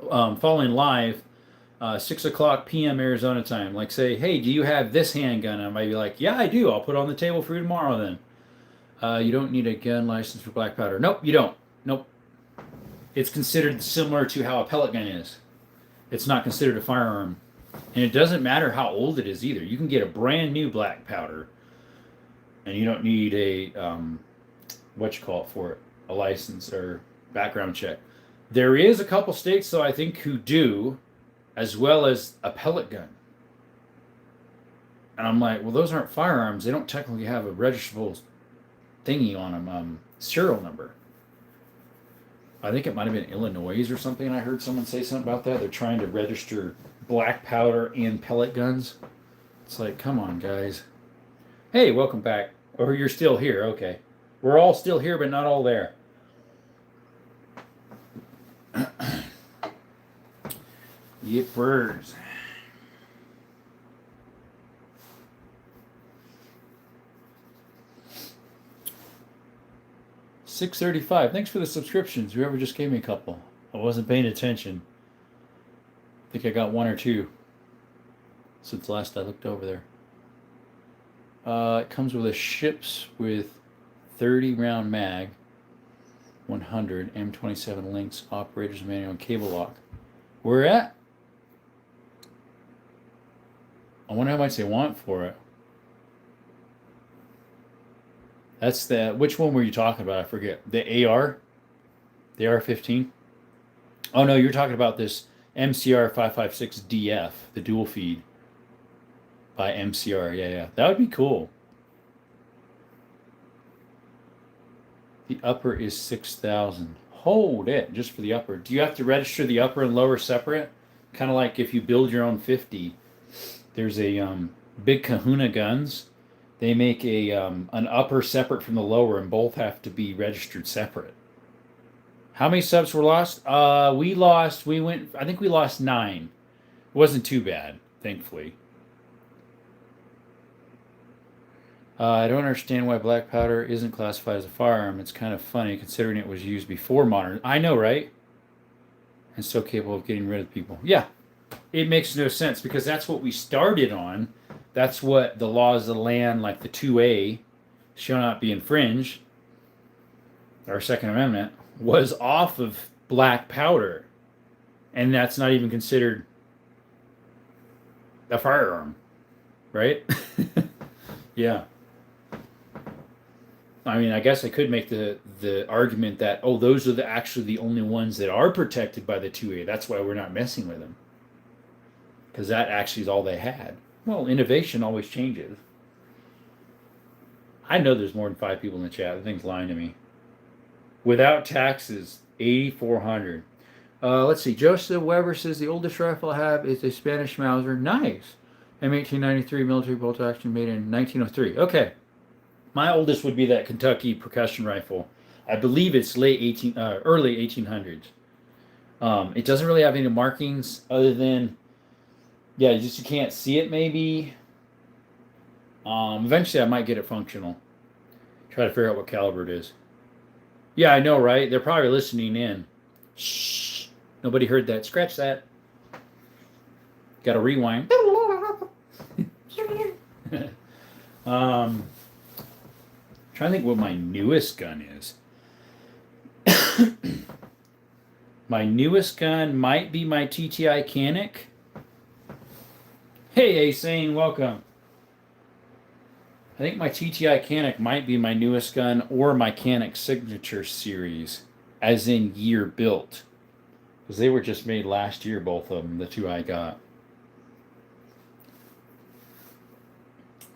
Following live, 6 o'clock p.m. Arizona time. Like say, hey, do you have this handgun? I might be like, yeah, I do. I'll put it on the table for you tomorrow then. You don't need a gun license for black powder. Nope, you don't. Nope. It's considered similar to how a pellet gun is. It's not considered a firearm. And it doesn't matter how old it is either. You can get a brand new black powder and you don't need a, a license or background check. There is a couple states, though, I think, who do, as well as a pellet gun. And I'm like, well, those aren't firearms. They don't technically have a registrable thingy on them, serial number. I think it might have been Illinois or something. I heard someone say something about that. They're trying to register black powder and pellet guns. It's like, come on, guys. Hey, welcome back. Or you're still here. Okay. We're all still here, but not all there. Yippers. $6.35. Thanks for the subscriptions. Whoever just gave me a couple. I wasn't paying attention. I think I got 1 or 2 since last I looked over there. It comes with a ships with 30 round mag, 100 M27 links, operator's manual, and cable lock. Where at? I wonder how much they want for it. That's the... Which one were you talking about? I forget. The AR? The AR-15? Oh, no, you're talking about this MCR 556DF, the dual feed by MCR. Yeah. That would be cool. The upper is 6,000. Hold it, just for the upper. Do you have to register the upper and lower separate? Kind of like if you build your own 50. There's a Big Kahuna Guns. They make a an upper separate from the lower, and both have to be registered separate. How many subs were lost? I think we lost 9. It wasn't too bad, thankfully. I don't understand why black powder isn't classified as a firearm. It's kind of funny considering it was used before modern. I know, right? And so capable of getting rid of people. Yeah, it makes no sense because that's what we started on. That's what the laws of the land, like the 2A, shall not be infringed, our Second Amendment, was off of black powder. And that's not even considered a firearm, right? Yeah. I mean, I guess I could make the argument that, oh, those are actually the only ones that are protected by the 2A. That's why we're not messing with them. Because that actually is all they had. Well, innovation always changes. I know there's more than 5 people in the chat. The thing's lying to me. Without taxes, $8,400. Let's see. Joseph Weber says the oldest rifle I have is a Spanish Mauser. Nice. M1893 military bolt action made in 1903. Okay. My oldest would be that Kentucky percussion rifle. I believe it's early 1800s. It doesn't really have any markings other than, yeah, you can't see it maybe. Eventually I might get it functional. Try to figure out what caliber it is. Yeah, I know, right? They're probably listening in. Shh. Nobody heard that. Scratch that. Got to rewind. Trying to think what my newest gun is. My newest gun might be my TTI Canic. Hey, Asane, welcome. I think my TTI Canic might be my newest gun or my Canic Signature Series, as in year built. Because they were just made last year, both of them, the two I got.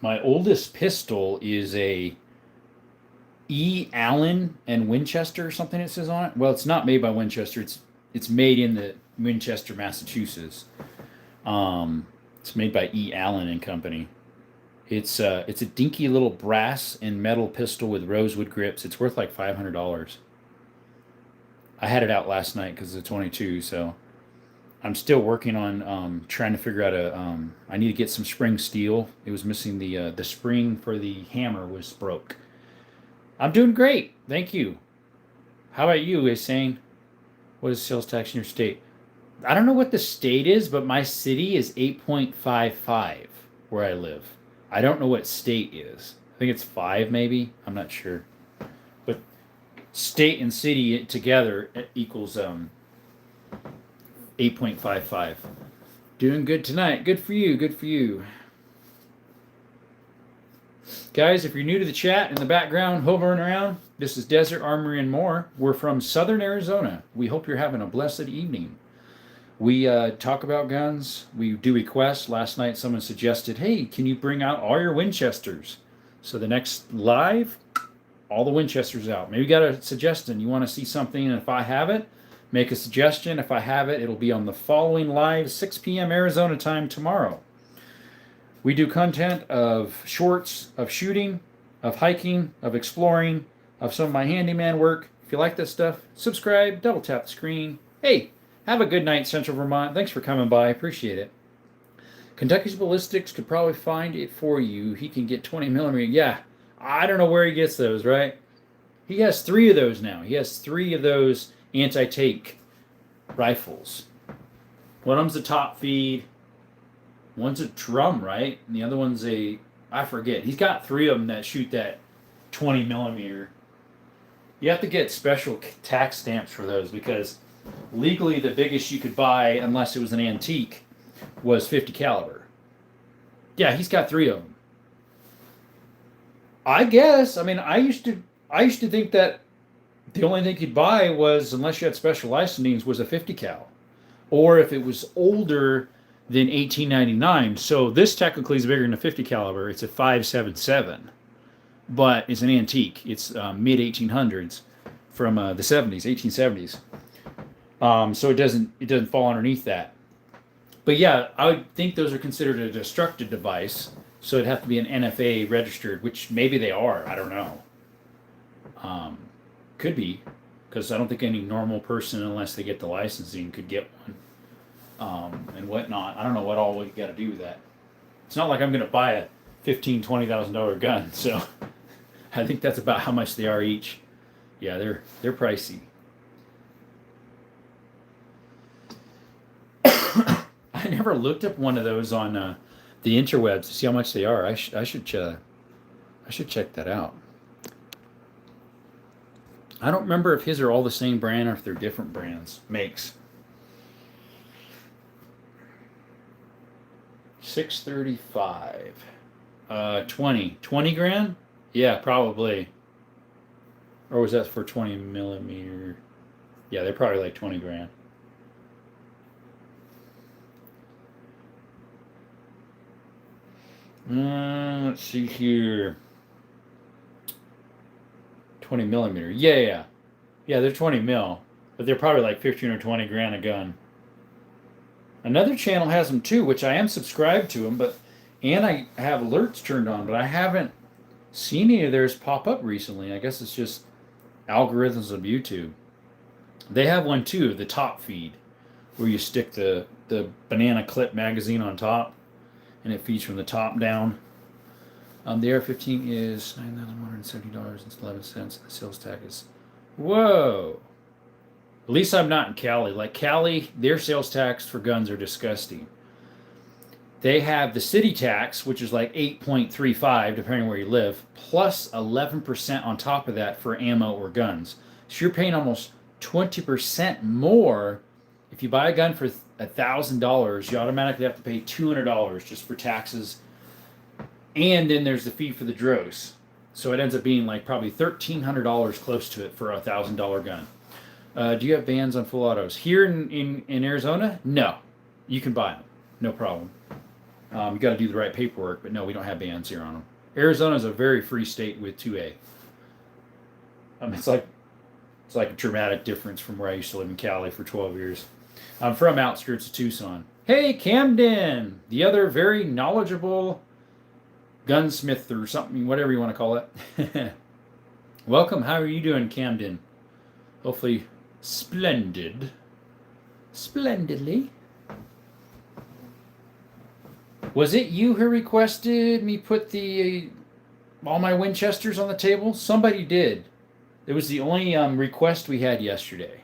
My oldest pistol is a E. Allen and Winchester or something it says on it. Well, it's not made by Winchester. It's made in the Winchester, Massachusetts. It's made by E. Allen and Company. It's a dinky little brass and metal pistol with rosewood grips. It's worth like $500. I had it out last night because it's a 22, so I'm still working on trying to figure out I need to get some spring steel. It was missing the spring for the hammer was broke. I'm doing great, thank you. How about you? Is saying, what is sales tax in your state? I don't know what the state is, but my city is 8.55 where I live. I don't know what state is. I think it's 5 maybe. I'm not sure. But state and city together equals 8.55. Doing good tonight. Good for you. Good for you. Guys, if you're new to the chat, in the background, hovering around, this is Desert Armory and More. We're from Southern Arizona. We hope you're having a blessed evening. We talk about guns. We do requests. Last night someone suggested, hey, can you bring out all your Winchesters? So the next live, all the Winchesters out. Maybe you got a suggestion. You want to see something, and if I have it, make a suggestion. If I have it, it'll be on the following live, 6 p.m. Arizona time tomorrow. We do content of shorts, of shooting, of hiking, of exploring, of some of my handyman work. If you like this stuff, subscribe, double tap the screen. Hey, have a good night, Central Vermont. Thanks for coming by. Appreciate it. Kentucky's Ballistics could probably find it for you. He can get 20 millimeter. Yeah, I don't know where he gets those, right? He has 3 of those now. He has 3 of those anti-take rifles. One of them's a top feed. One's a drum, right? And the other one's I forget. He's got 3 of them that shoot that 20 millimeter. You have to get special tax stamps for those because legally the biggest you could buy, unless it was an antique, was 50 caliber. Yeah, he's got 3 of them. I guess. I mean, I used to think that the only thing you'd buy was, unless you had special licensings, was a 50 cal, or if it was older than 1899. So this technically is bigger than a 50 caliber. It's a 5.77, but it's an antique. It's mid 1800s from the 70s, 1870s. So it doesn't fall underneath that. But yeah, I would think those are considered a destructive device. So it'd have to be an NFA registered, which maybe they are. I don't know. Could be, because I don't think any normal person, unless they get the licensing, could get one. And whatnot. I don't know what all we got to do with that. It's not like I'm going to buy a $15,000-$20,000 gun. So I think that's about how much they are each. Yeah, they're pricey. I never looked up one of those on the interwebs to see how much they are. I should check that out. I don't remember if his are all the same brand or if they're different brands, makes. 635. 20 grand? Yeah, probably. Or was that for 20 millimeter? Yeah, they're probably like 20 grand. Let's see here. 20 millimeter. Yeah, they're 20 mil. but they're probably like 15 or 20 grand a gun. Another channel has them too, which I am subscribed to them, and I have alerts turned on, but I haven't seen any of theirs pop up recently. I guess it's just algorithms of YouTube. They have one too, the top feed, where you stick the banana clip magazine on top, and it feeds from the top down. The AR-15 is $9,170.11. The sales tag is, whoa. At least I'm not in Cali. Like Cali, their sales tax for guns are disgusting. They have the city tax, which is like 8.35, depending on where you live, plus 11% on top of that for ammo or guns. So you're paying almost 20% more. If you buy a gun for $1,000, you automatically have to pay $200 just for taxes. And then there's the fee for the dross. So it ends up being like probably $1,300 close to it for a $1,000 gun. Do you have bans on full autos? Here in Arizona? No. You can buy them. No problem. You got to do the right paperwork, but no, we don't have bans here on them. Arizona is a very free state with 2A. It's like a dramatic difference from where I used to live in Cali for 12 years. I'm from outskirts of Tucson. Hey, Camden, the other very knowledgeable gunsmith or something, whatever you want to call it. Welcome. How are you doing, Camden? Hopefully splendid. Splendidly. Was it you who requested me put all my Winchesters on the table? Somebody did. It was the only request we had yesterday.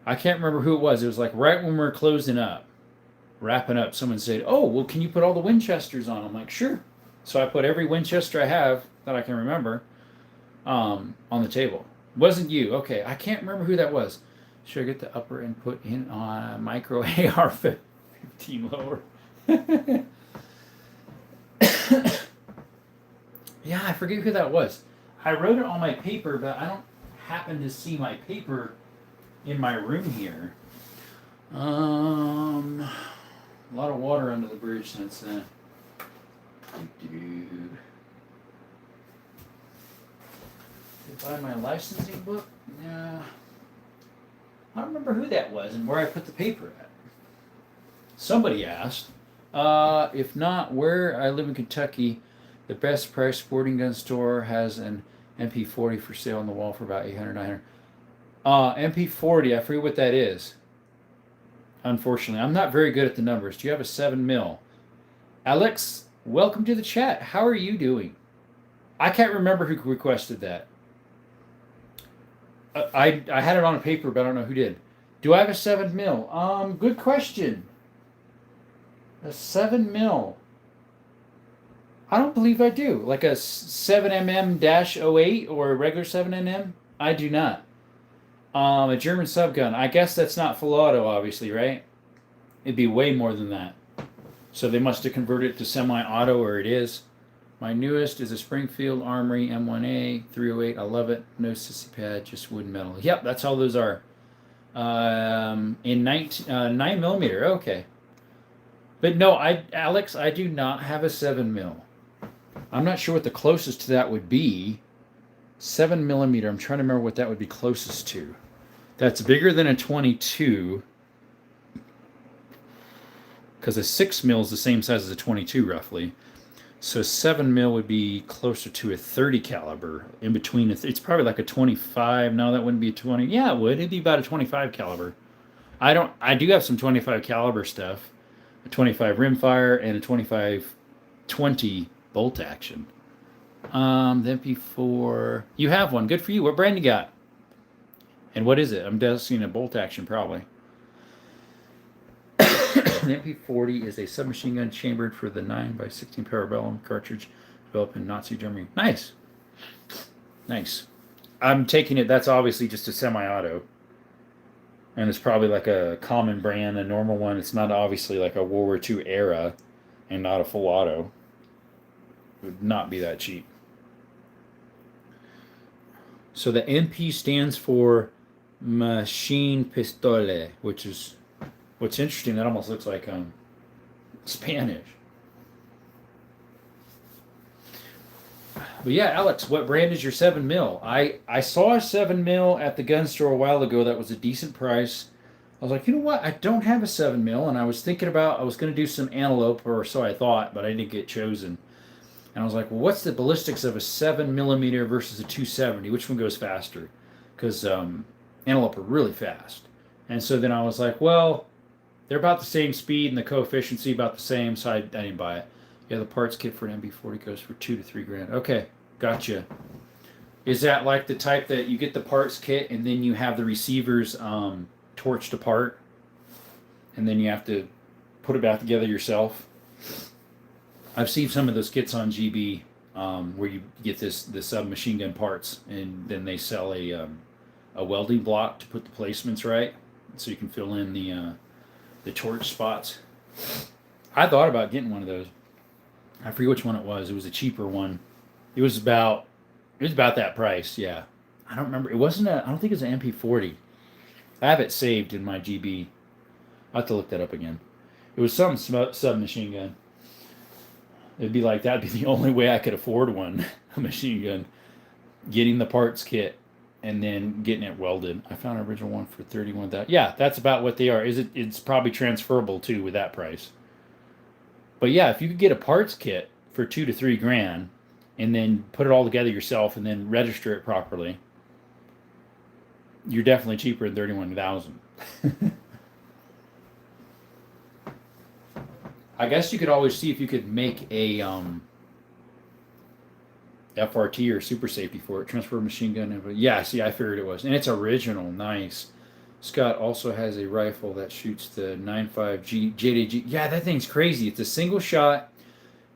I can't remember who it was. It was like right when we were wrapping up, someone said, oh, well, can you put all the Winchesters on? I'm like, sure. So I put every Winchester I have that I can remember on the table. Wasn't you. Okay, I can't remember who that was. Should I get the upper and put in on micro AR-15 lower? Yeah, I forget who that was. I wrote it on my paper, but I don't happen to see my paper in my room here. A lot of water under the bridge since then. Did I buy my licensing book? Yeah. I don't remember who that was and where I put the paper at. Somebody asked. If not, where I live in Kentucky, the best price sporting gun store has an MP40 for sale on the wall for about $800, $900. MP40, I forget what that is. Unfortunately, I'm not very good at the numbers. Do you have a 7mm? Alex, welcome to the chat. How are you doing? I can't remember who requested that. I had it on a paper, but I don't know who did. Do I have a 7mm? Good question. A 7mm. I don't believe I do. Like a 7mm-08 or a regular 7mm? I do not. A German subgun. I guess that's not full auto, obviously, right? It'd be way more than that. So they must have converted it to semi-auto, or it is. My newest is a Springfield Armory M1A 308. I love it. No sissy pad, just wood and metal. Yep, that's all those are. In 9mm. Okay. But no, Alex, I do not have a 7mm. I'm not sure what the closest to that would be. 7mm. I'm trying to remember what that would be closest to. That's bigger than a 22. Because a 6mm is the same size as a 22, roughly. So 7mm would be closer to a 30 caliber. In between, it's probably like a 25. No, that wouldn't be a 20. Yeah, it would. It'd be about a 25 caliber. I do have some 25 caliber stuff. A 25 rimfire and a 25-20 bolt action. The MP4. You have one. Good for you. What brand you got? And what is it? I'm guessing a bolt action, probably. The MP40 is a submachine gun chambered for the 9x16 Parabellum cartridge developed in Nazi Germany. Nice. Nice. I'm taking it, that's obviously just a semi-auto. And it's probably like a common brand, a normal one. It's not obviously like a World War II era and not a full auto. It would not be that cheap. So the MP stands for Machine Pistole, which is what's interesting. That almost looks like Spanish. But yeah, Alex, what brand is your 7 mil? I saw a 7 mil at the gun store a while ago that was a decent price. I was like, you know what? I don't have a 7 mil, and I was thinking about I was going to do some antelope, or so I thought, but I didn't get chosen. And I was like, well, what's the ballistics of a 7 millimeter versus a 270? Which one goes faster? Because antelope are really fast. And so then I was like, well, they're about the same speed and the coefficient about the same, so I didn't buy it. Yeah, the parts kit for an MB40 goes for 2 to 3 grand. Okay, gotcha. Is that like the type that you get the parts kit and then you have the receivers torched apart, and then you have to put it back together yourself? I've seen some of those kits on GB where you get the submachine gun parts, and then they sell a welding block to put the placements right, so you can fill in the torch spots. I thought about getting one of those. I forget which one it was. It was a cheaper one. It was about that price. Yeah, I don't remember. It wasn't a. I don't think it was an MP40. I have it saved in my GB. I'll have to look that up again. It was some submachine gun. It'd be like that'd be the only way I could afford one, a machine gun. Getting the parts kit and then getting it welded. I found an original one for 31,000. Yeah, that's about what they are. It's probably transferable too with that price. But yeah, if you could get a parts kit for 2 to 3 grand, and then put it all together yourself, and then register it properly, you're definitely cheaper than 31,000. I guess you could always see if you could make a FRT or super safety for it. Transfer machine gun. Yeah, see, I figured it was, and it's original. Nice. Scott also has a rifle that shoots the 9.5 JDG. Yeah, that thing's crazy. It's a single shot.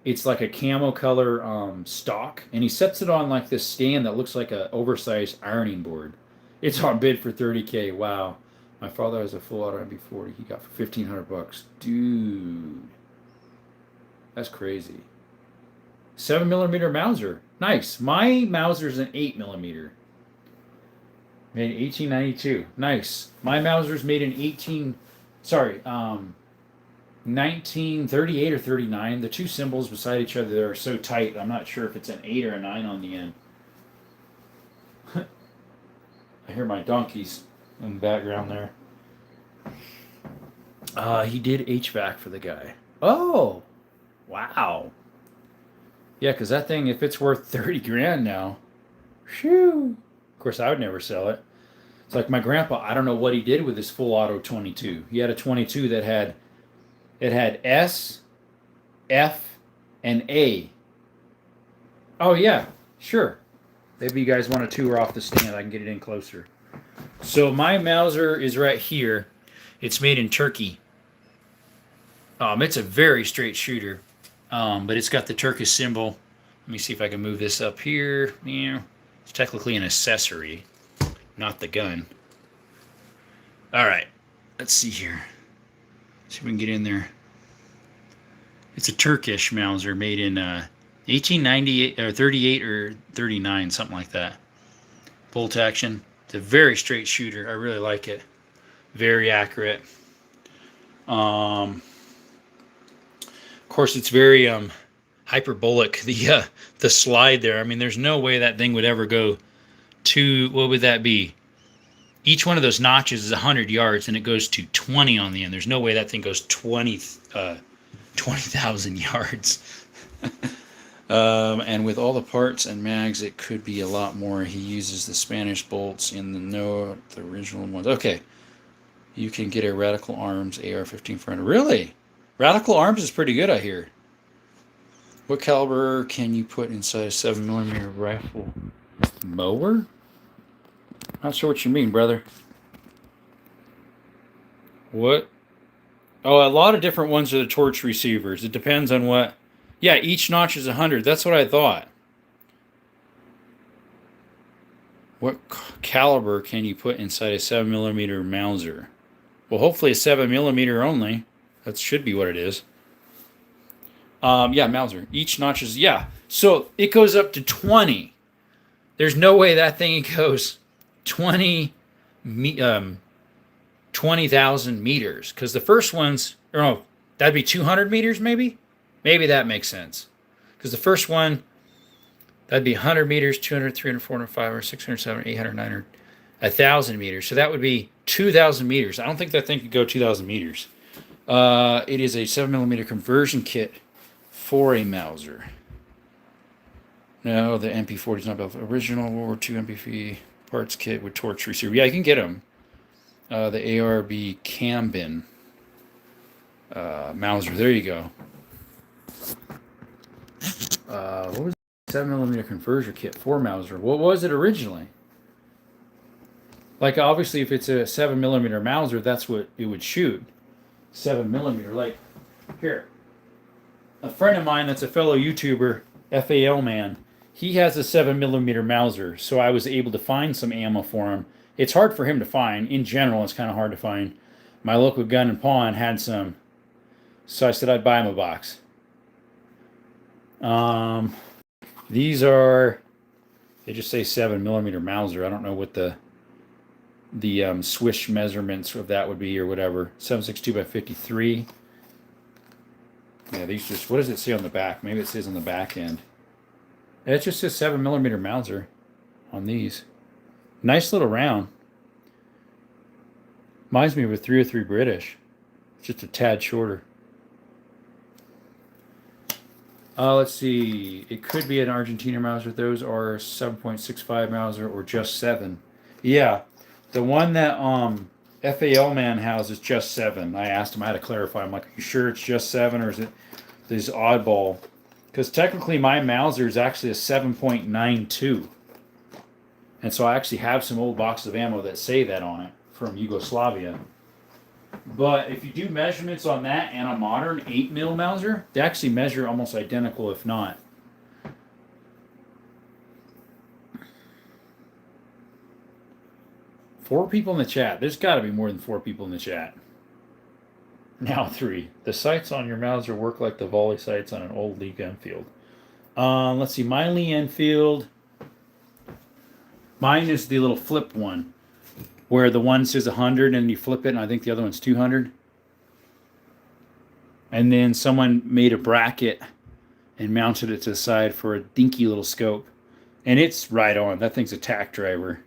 It's like a camo color stock, and he sets it on like this stand that looks like an oversized ironing board. It's on bid for 30K. Wow. My father has a full auto MB40 he got for 1,500 bucks. Dude. That's crazy. 7 millimeter Mauser. Nice. My Mauser's an 8 millimeter. Made in 1892. Nice. My Mauser's made in 1938 or 39. The two symbols beside each other are so tight, I'm not sure if it's an 8 or a 9 on the end. I hear my donkeys in the background there. He did HVAC for the guy. Oh, wow. Yeah, because that thing, if it's worth 30 grand now, shoo. Of course, I would never sell it. It's like my grandpa, I don't know what he did with his full auto 22. He had a 22 that had S, F, and A. Oh, yeah, sure. Maybe you guys want a tour off the stand. I can get it in closer. So my Mauser is right here. It's made in Turkey. It's a very straight shooter, but it's got the Turkish symbol. Let me see if I can move this up here. Yeah, it's technically an accessory, not the gun. All right, let's see here. See if we can get in there. It's a Turkish Mauser made in 1898 or 38 or 39, something like that. Bolt action. It's a very straight shooter. I really like it. Very accurate. Of course, it's very hyperbolic. The slide there. I mean, there's no way that thing would ever go to, what would that be? Each one of those notches is 100 yards, and it goes to 20 on the end. There's no way that thing goes 20,000 yards. And with all the parts and mags, it could be a lot more. He uses the Spanish bolts in the original ones. Okay. You can get a Radical Arms AR-15 for $100. Really? Radical Arms is pretty good, I hear. What caliber can you put inside a 7mm rifle? Mower? Not sure what you mean, brother. What? Oh, a lot of different ones are the torch receivers. It depends on what. Yeah, each notch is 100. That's what I thought. What caliber can you put inside a 7mm Mauser? Well, hopefully a 7mm only. That should be what it is. Yeah, Mauser. Each notch is, yeah. So it goes up to 20. There's no way that thing goes 20,000 meters. Because the first one's, or no, that'd be 200 meters maybe? Maybe that makes sense. Because the first one That'd be 100 meters, 200, 300, 400, 500, 600, 700, 800, 900, 1,000 meters. So that would be 2,000 meters. I don't think that thing could go 2,000 meters. It is a 7mm conversion kit for a Mauser. No, the MP40 is not built. Original World War II MP3 parts kit with torch receiver. Yeah, you can get them. The ARB Cambin Mauser. There you go. What was the 7mm conversion kit for Mauser? What was it originally? Like, obviously, if it's a 7mm Mauser, that's what it would shoot. 7mm. Like, here. A friend of mine that's a fellow YouTuber, FAL Man, he has a 7mm Mauser, so I was able to find some ammo for him. It's hard for him to find. In general, it's kind of hard to find. My local gun and pawn had some, so I said I'd buy him a box. These are, they just say 7mm Mauser. I don't know what the swish measurements of that would be or whatever. 7.62 by 53. Yeah, these just, what does it say on the back? Maybe it says on the back end. It just says 7mm Mauser on these. Nice little round. Reminds me of a 303 British. It's just a tad shorter. Let's see. It could be an Argentina Mauser. Those are 7.65 Mauser or just 7. Yeah. The one that FAL Man has is just 7. I asked him, I had to clarify. I'm like, are you sure it's just 7 or is it this oddball? Because technically my Mauser is actually a 7.92. And so I actually have some old boxes of ammo that say that on it from Yugoslavia. But if you do measurements on that and a modern 8mm Mauser, they actually measure almost identical, if not. Four people in the chat. There's got to be more than 4 people in the chat. Now 3. The sights on your Mauser work like the volley sights on an old Lee Enfield. Let's see. My Lee Enfield. Mine is the little flip one, where the one says 100 and you flip it, and I think the other one's 200. And then someone made a bracket and mounted it to the side for a dinky little scope. And it's right on. That thing's a tack driver.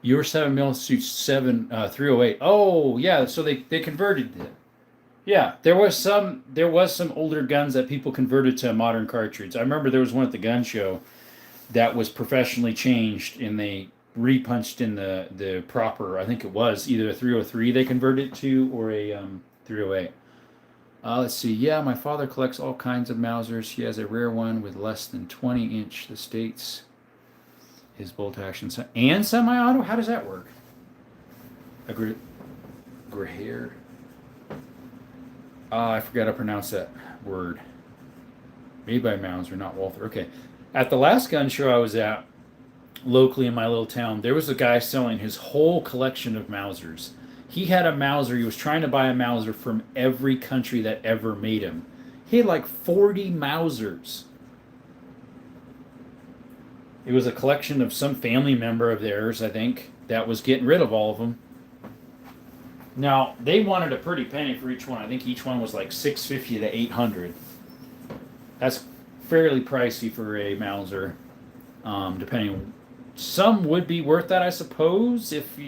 Your 7mm shoots 308. Oh yeah, so they converted it. Yeah, there was some older guns that people converted to a modern cartridge. I remember there was one at the gun show that was professionally changed, and they repunched in the proper. I think it was either a 303 they converted to or a 308. Let's see. Yeah, my father collects all kinds of Mausers. He has a rare one with less than 20-inch. The States. His bolt action and semi-auto. How does that work? A Grehair. I forgot to pronounce that word. Made by Mauser, not Walther. Okay. At the last gun show I was at, locally in my little town, there was a guy selling his whole collection of Mausers. He had a Mauser. He was trying to buy a Mauser from every country that ever made him. He had like 40 Mausers. It was a collection of some family member of theirs, I think, that was getting rid of all of them. Now, they wanted a pretty penny for each one. I think each one was like $650 to $800. That's fairly pricey for a Mauser, depending. Some would be worth that, I suppose, if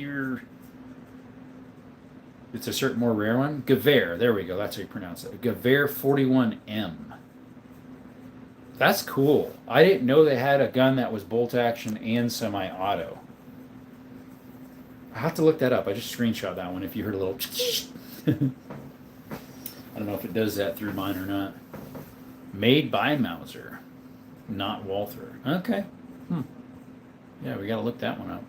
it's a certain more rare one. Gewehr, there we go. That's how you pronounce it. Gewehr 41M. That's cool. I didn't know they had a gun that was bolt action and semi-auto. I have to look that up. I just screenshot that one if you heard a little I don't know if it does that through mine or not. Made by Mauser, not Walther. Okay. Yeah, we got to look that one up.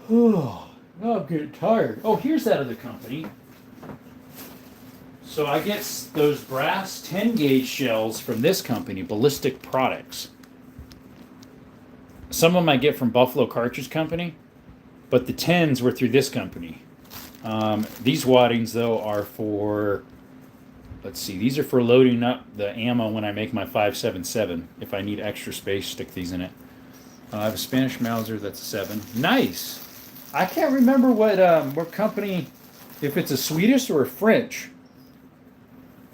Oh, I'm getting tired. Oh, here's that other company. So I get those brass 10-gauge shells from this company, Ballistic Products. Some of them I get from Buffalo Cartridge Company, but the 10s were through this company. These waddings, though, are for, let's see, these are for loading up the ammo when I make my 5.77. If I need extra space, stick these in it. I have a Spanish Mauser that's a 7. Nice! I can't remember what company if it's a Swedish or a French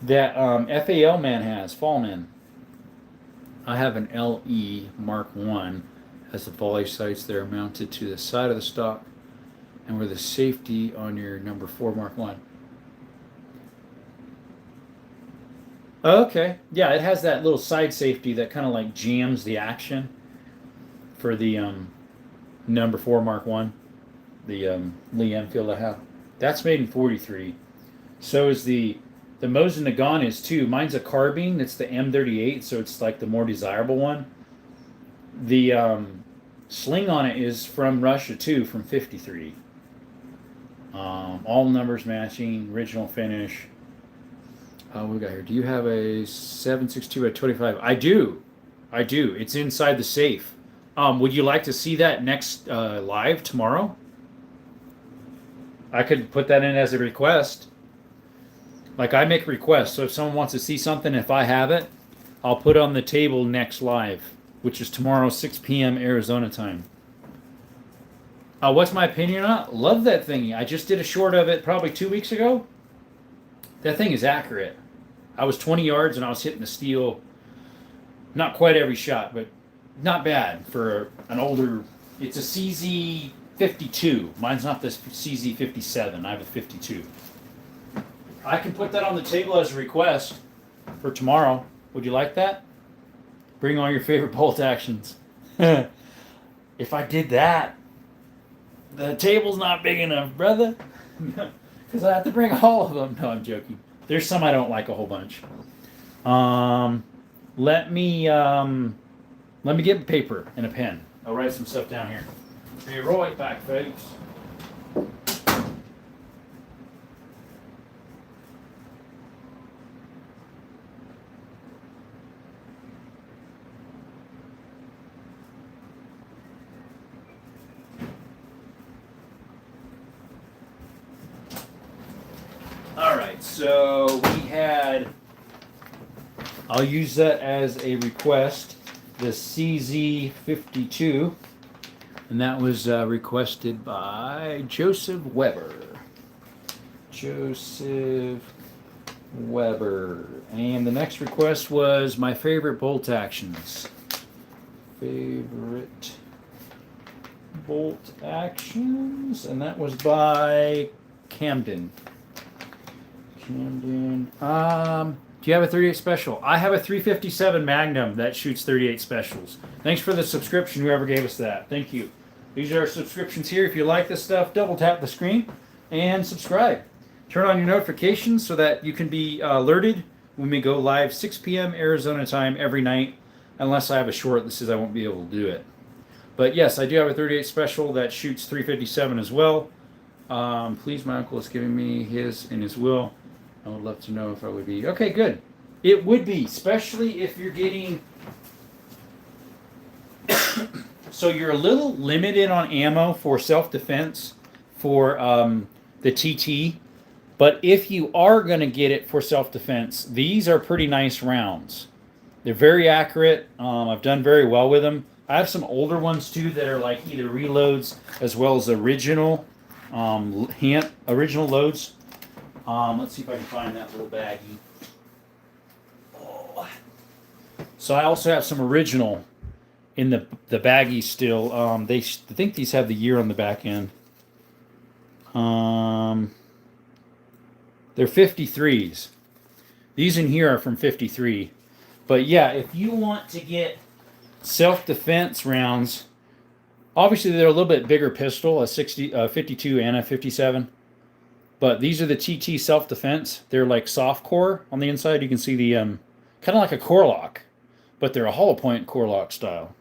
that FAL man has, Fallman. I have an LE Mark 1, has the volley sights that are mounted to the side of the stock and where the safety on your number 4 Mark 1. Okay, yeah, it has that little side safety that kind of like jams the action for the number 4 Mark 1, the Lee Enfield I have. That's made in 43. So is the Mosin Nagant is too. Mine's a carbine. It's the M38, so it's like the more desirable one. The sling on it is from Russia too, from 53. All numbers matching, original finish. What we got here? Do you have a 7.62 at 25? I do. It's inside the safe. Would you like to see that next live tomorrow? I could put that in as a request. Like I make requests, so if someone wants to see something, if I have it, I'll put it on the table next live, which is tomorrow, 6 p.m. Arizona time. What's my opinion on it? Love that thingy. I just did a short of it probably 2 weeks ago. That thing is accurate. I was 20 yards and I was hitting the steel. Not quite every shot, but not bad for an older. It's a CZ 52. Mine's not the CZ 57. I have a 52. I can put that on the table as a request for tomorrow. Would you like that? Bring all your favorite bolt actions. If I did that, the table's not big enough, brother. Because I have to bring all of them. No, I'm joking. There's some I don't like a whole bunch. Let me get paper and a pen. I'll write some stuff down here. Be right back, folks. Alright, so we had, I'll use that as a request, the CZ52, and that was requested by Joseph Weber. And the next request was my favorite bolt actions. And that was by Camden. Do you have a 38 special? I have a 357 Magnum that shoots 38 specials. Thanks for the subscription, whoever gave us that. Thank you. These are our subscriptions here. If you like this stuff, double tap the screen and subscribe. Turn on your notifications so that you can be alerted when we go live 6 p.m. Arizona time every night. Unless I have a short that says I won't be able to do it. But yes, I do have a 38 special that shoots 357 as well. Please, my uncle is giving me his in his will. I would love to know if I would be. Okay, good. It would be, especially if you're getting. So you're a little limited on ammo for self-defense for the TT. But if you are going to get it for self-defense, these are pretty nice rounds. They're very accurate. I've done very well with them. I have some older ones too that are like either reloads as well as original original loads. Let's see if I can find that little baggie. Oh. So I also have some original in the baggie still. I think these have the year on the back end. They're 53s. These in here are from 53. But yeah, if you want to get self-defense rounds, obviously they're a little bit bigger pistol, a 52 and a 57. But these are the TT self-defense. They're like soft core on the inside. You can see the kind of like a core lock, but they're a hollow point core lock style.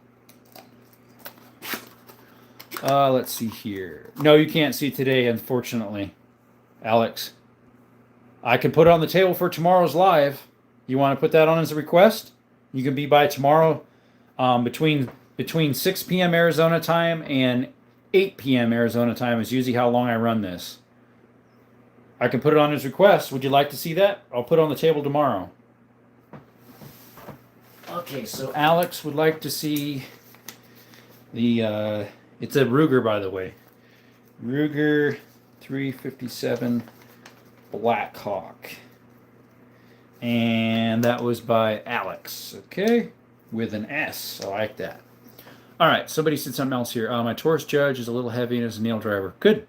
Let's see here. No, you can't see today, unfortunately, Alex. I can put it on the table for tomorrow's live. You want to put that on as a request? You can be by tomorrow between 6 p.m. Arizona time and 8 p.m. Arizona time is usually how long I run this. I can put it on his request. Would you like to see that? I'll put it on the table tomorrow. Okay, so Alex would like to see the, it's a Ruger, by the way. Ruger 357 Black Hawk. And that was by Alex, okay? With an S. I like that. All right, somebody said something else here. My Taurus Judge is a little heavy and is a nail driver. Good.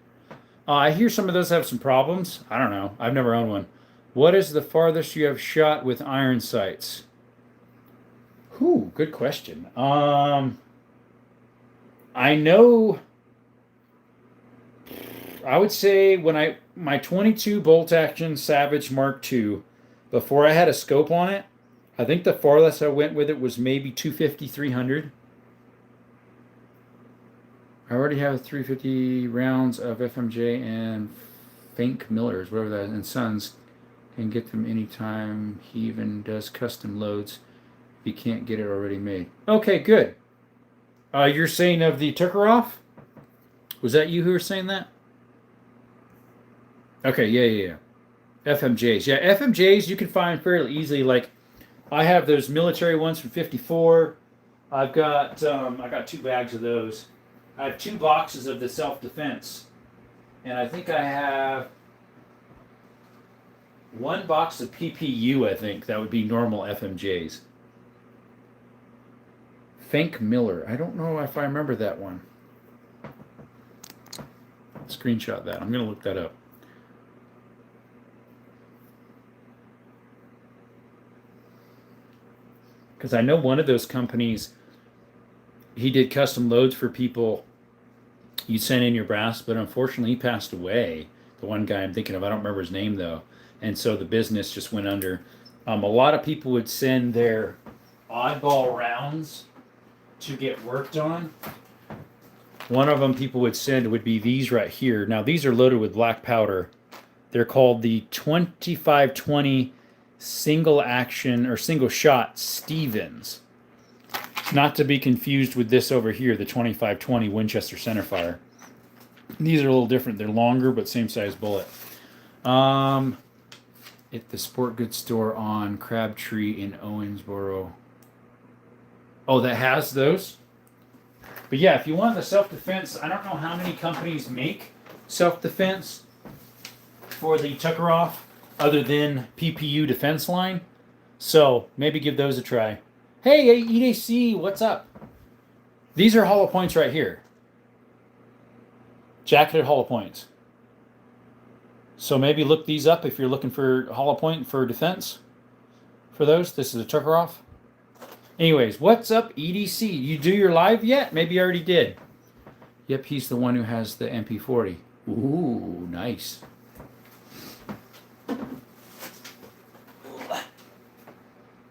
I hear some of those have some problems. I don't know. I've never owned one. What is the farthest you have shot with iron sights? Whew, good question. I know. I would say when my 22 bolt action Savage Mark II, before I had a scope on it, I think the farthest I went with it was maybe 250, 300. I already have 350 rounds of FMJ and Fink Millers, whatever that is, and Sons. Can get them anytime. He even does custom loads. He can't get it already made. Okay, good. You're saying of the Tuckeroff? Was that you who were saying that? Okay, yeah. FMJs. Yeah, FMJs you can find fairly easily. Like, I have those military ones from 54. I got 2 bags of those. I have 2 boxes of the self-defense. And I think I have 1 box of PPU, I think. That would be normal FMJs. Fink Miller. I don't know if I remember that one. Screenshot that. I'm going to look that up. Because I know one of those companies, he did custom loads for people. You sent in your brass, but unfortunately he passed away. The one guy I'm thinking of, I don't remember his name though. And so the business just went under. A lot of people would send their oddball rounds to get worked on. One of them people would send would be these right here. Now these are loaded with black powder. They're called the 2520 single action or single shot Stevens. Not to be confused with this over here, the 2520 Winchester centerfire. These are a little different. They're longer, but same size bullet. At the sport goods store on Crabtree in Owensboro. Oh, that has those? But yeah, if you want the self-defense, I don't know how many companies make self-defense for the Tuckeroff other than PPU Defense Line. So maybe give those a try. Hey, EDC, what's up? These are hollow points right here. Jacketed hollow points. So maybe look these up if you're looking for hollow point for defense. For those, this is a Tuckeroff. Anyways, what's up, EDC? You do your live yet? Maybe you already did. Yep, he's the one who has the MP40. Ooh, nice.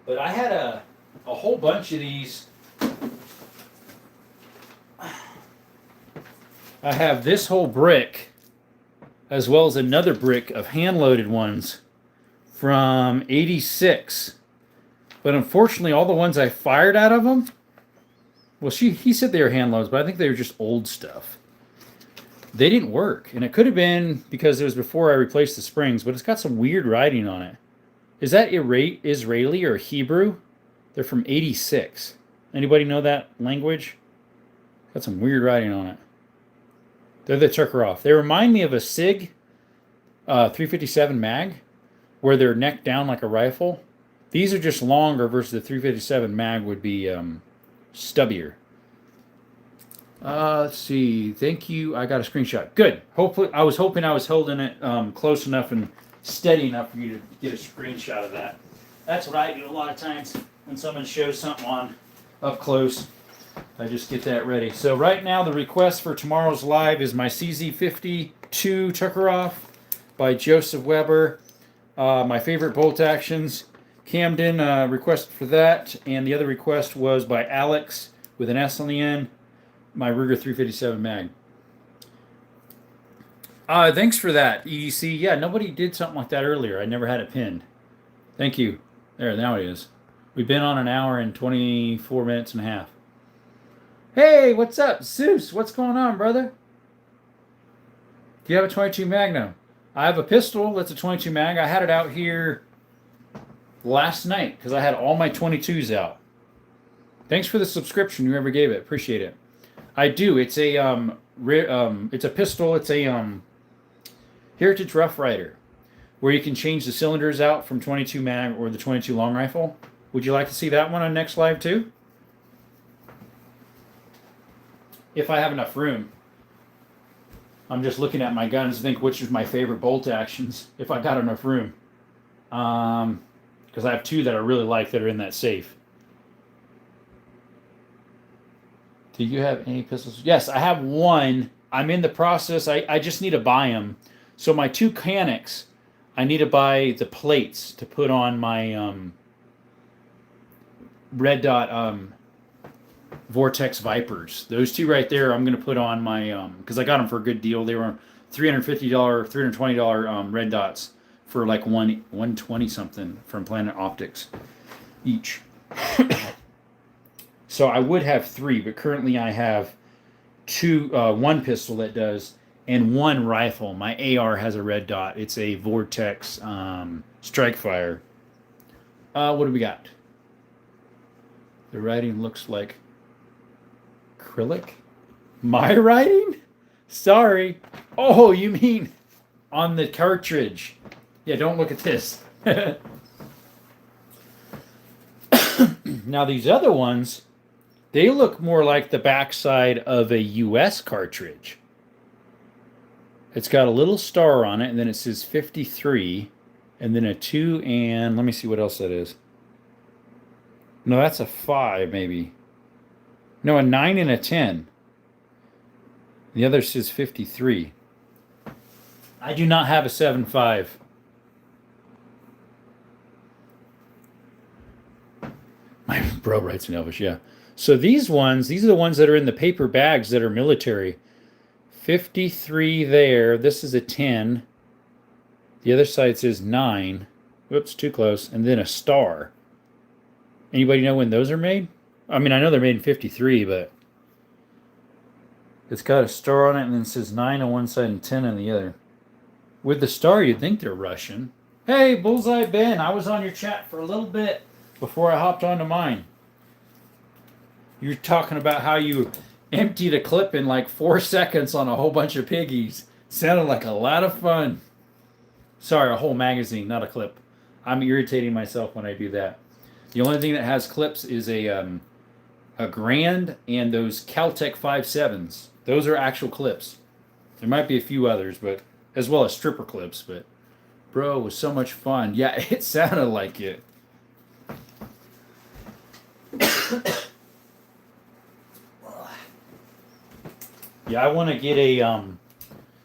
But I had a whole bunch of these. I have this whole brick, as well as another brick of hand-loaded ones from 86. But unfortunately, all the ones I fired out of them, well, he said they were hand loads, but I think they were just old stuff. They didn't work. And it could have been because it was before I replaced the springs, but it's got some weird writing on it. Is that Israeli or Hebrew? They're from 86. Anybody know that language? Got some weird writing on it. They're the Tuckeroff. They remind me of a SIG 357 mag, where they're neck down like a rifle. These are just longer versus the 357 mag would be stubbier. Let's see. Thank you. I got a screenshot. Good. Hopefully, I was hoping I was holding it close enough and steady enough for you to get a screenshot of that. That's what I do a lot of times when someone shows something on up close. I just get that ready. So right now the request for tomorrow's live is my CZ52 Tuckeroff by Joseph Weber. My favorite bolt actions. Camden requested for that, and the other request was by Alex with an S on the end. My Ruger 357 mag. Thanks for that, EDC. Yeah, nobody did something like that earlier. I never had it pinned. Thank you. There, now it is. We've been on an hour and 24 minutes and a half. Hey, what's up? Zeus, what's going on, brother? Do you have a 22 Magnum? I have a pistol that's a 22 mag. I had it out here last night because I had all my 22s out. Thanks for the subscription, whoever gave it. Appreciate it. I do. It's a it's a pistol. It's a Heritage Rough Rider. where you can change the cylinders out from 22 mag or the 22 long rifle. Would you like to see that one on next live too? If I have enough room. I'm just looking at my guns to think which is my favorite bolt actions if I got enough room. Because I have two that I really like that are in that safe. Do you have any pistols? Yes, I have one. I'm in the process. I just need to buy them. So my two Canics, I need to buy the plates to put on my red dot Vortex Vipers. Those two right there, I'm going to put on my, because I got them for a good deal. They were $350, $320 red dots for like 120 something from Planet Optics each. So I would have three, but currently I have one pistol that does, and one rifle. My AR has a red dot. It's a Vortex Strike Fire. What do we got? The writing looks like acrylic. My writing? Sorry. Oh, you mean on the cartridge? Yeah, don't look at this. Now these other ones, they look more like the backside of a US cartridge. It's got a little star on it, and then it says 53, and then a 2, and let me see what else that is. No, that's a 5, maybe. No, a 9 and a 10. The other says 53. I do not have a 7.5. My bro writes in Elvish, yeah. So these are the ones that are in the paper bags that are military. 53 there. This is a 10. The other side says 9. Whoops, too close. And then a star. Anybody know when those are made? I mean, I know they're made in 53, but it's got a star on it and then it says 9 on one side and 10 on the other. With the star, you'd think they're Russian. Hey, Bullseye Ben, I was on your chat for a little bit before I hopped onto mine. You're talking about how you emptied a clip in like 4 seconds on a whole bunch of piggies. Sounded like a lot of fun. Sorry, a whole magazine, not a clip. I'm irritating myself when I do that. The only thing that has clips is a Grand and those Caltech 5.7s. Those are actual clips. There might be a few others, but as well as stripper clips. But bro, it was so much fun. Yeah, it sounded like it. Yeah, I want to get a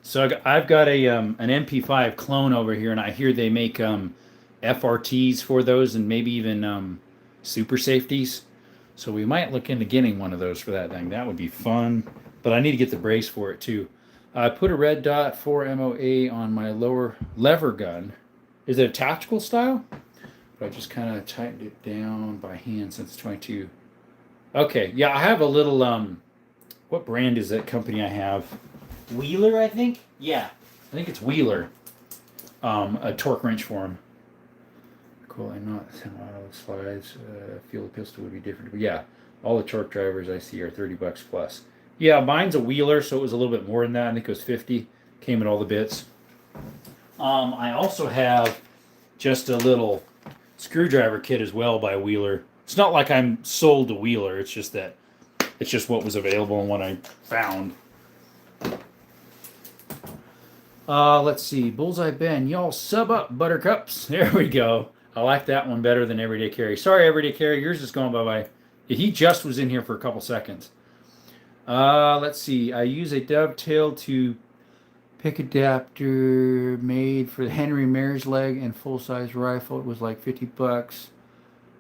so I've got a an MP5 clone over here, and I hear they make FRTs for those, and maybe even super safeties. So we might look into getting one of those for that thing. That would be fun. But I need to get the brace for it too. I put a red dot 4 MOA on my lower lever gun. Is it a tactical style? But I just kind of tightened it down by hand since it's 22. Okay, yeah, I have a little what brand is that company I have? Wheeler, I think? Yeah, I think it's Wheeler. A torque wrench for them. Cool, I'm not auto slides. Feel the pistol would be different. But yeah, all the torque drivers I see are $30 plus. Yeah, mine's a Wheeler, so it was a little bit more than that. I think it was 50. Came in all the bits. I also have just a little screwdriver kit as well by Wheeler. It's not like I'm sold to Wheeler. It's just that it's just what was available and what I found. Let's see. Bullseye Ben, y'all sub up, buttercups. There we go. I like that one better than Everyday Carry. Sorry, Everyday Carry. Yours is going bye-bye. He just was in here for a couple seconds. Let's see. I use a dovetail to pick adapter made for the Henry Mare's leg and full-size rifle. It was like $50.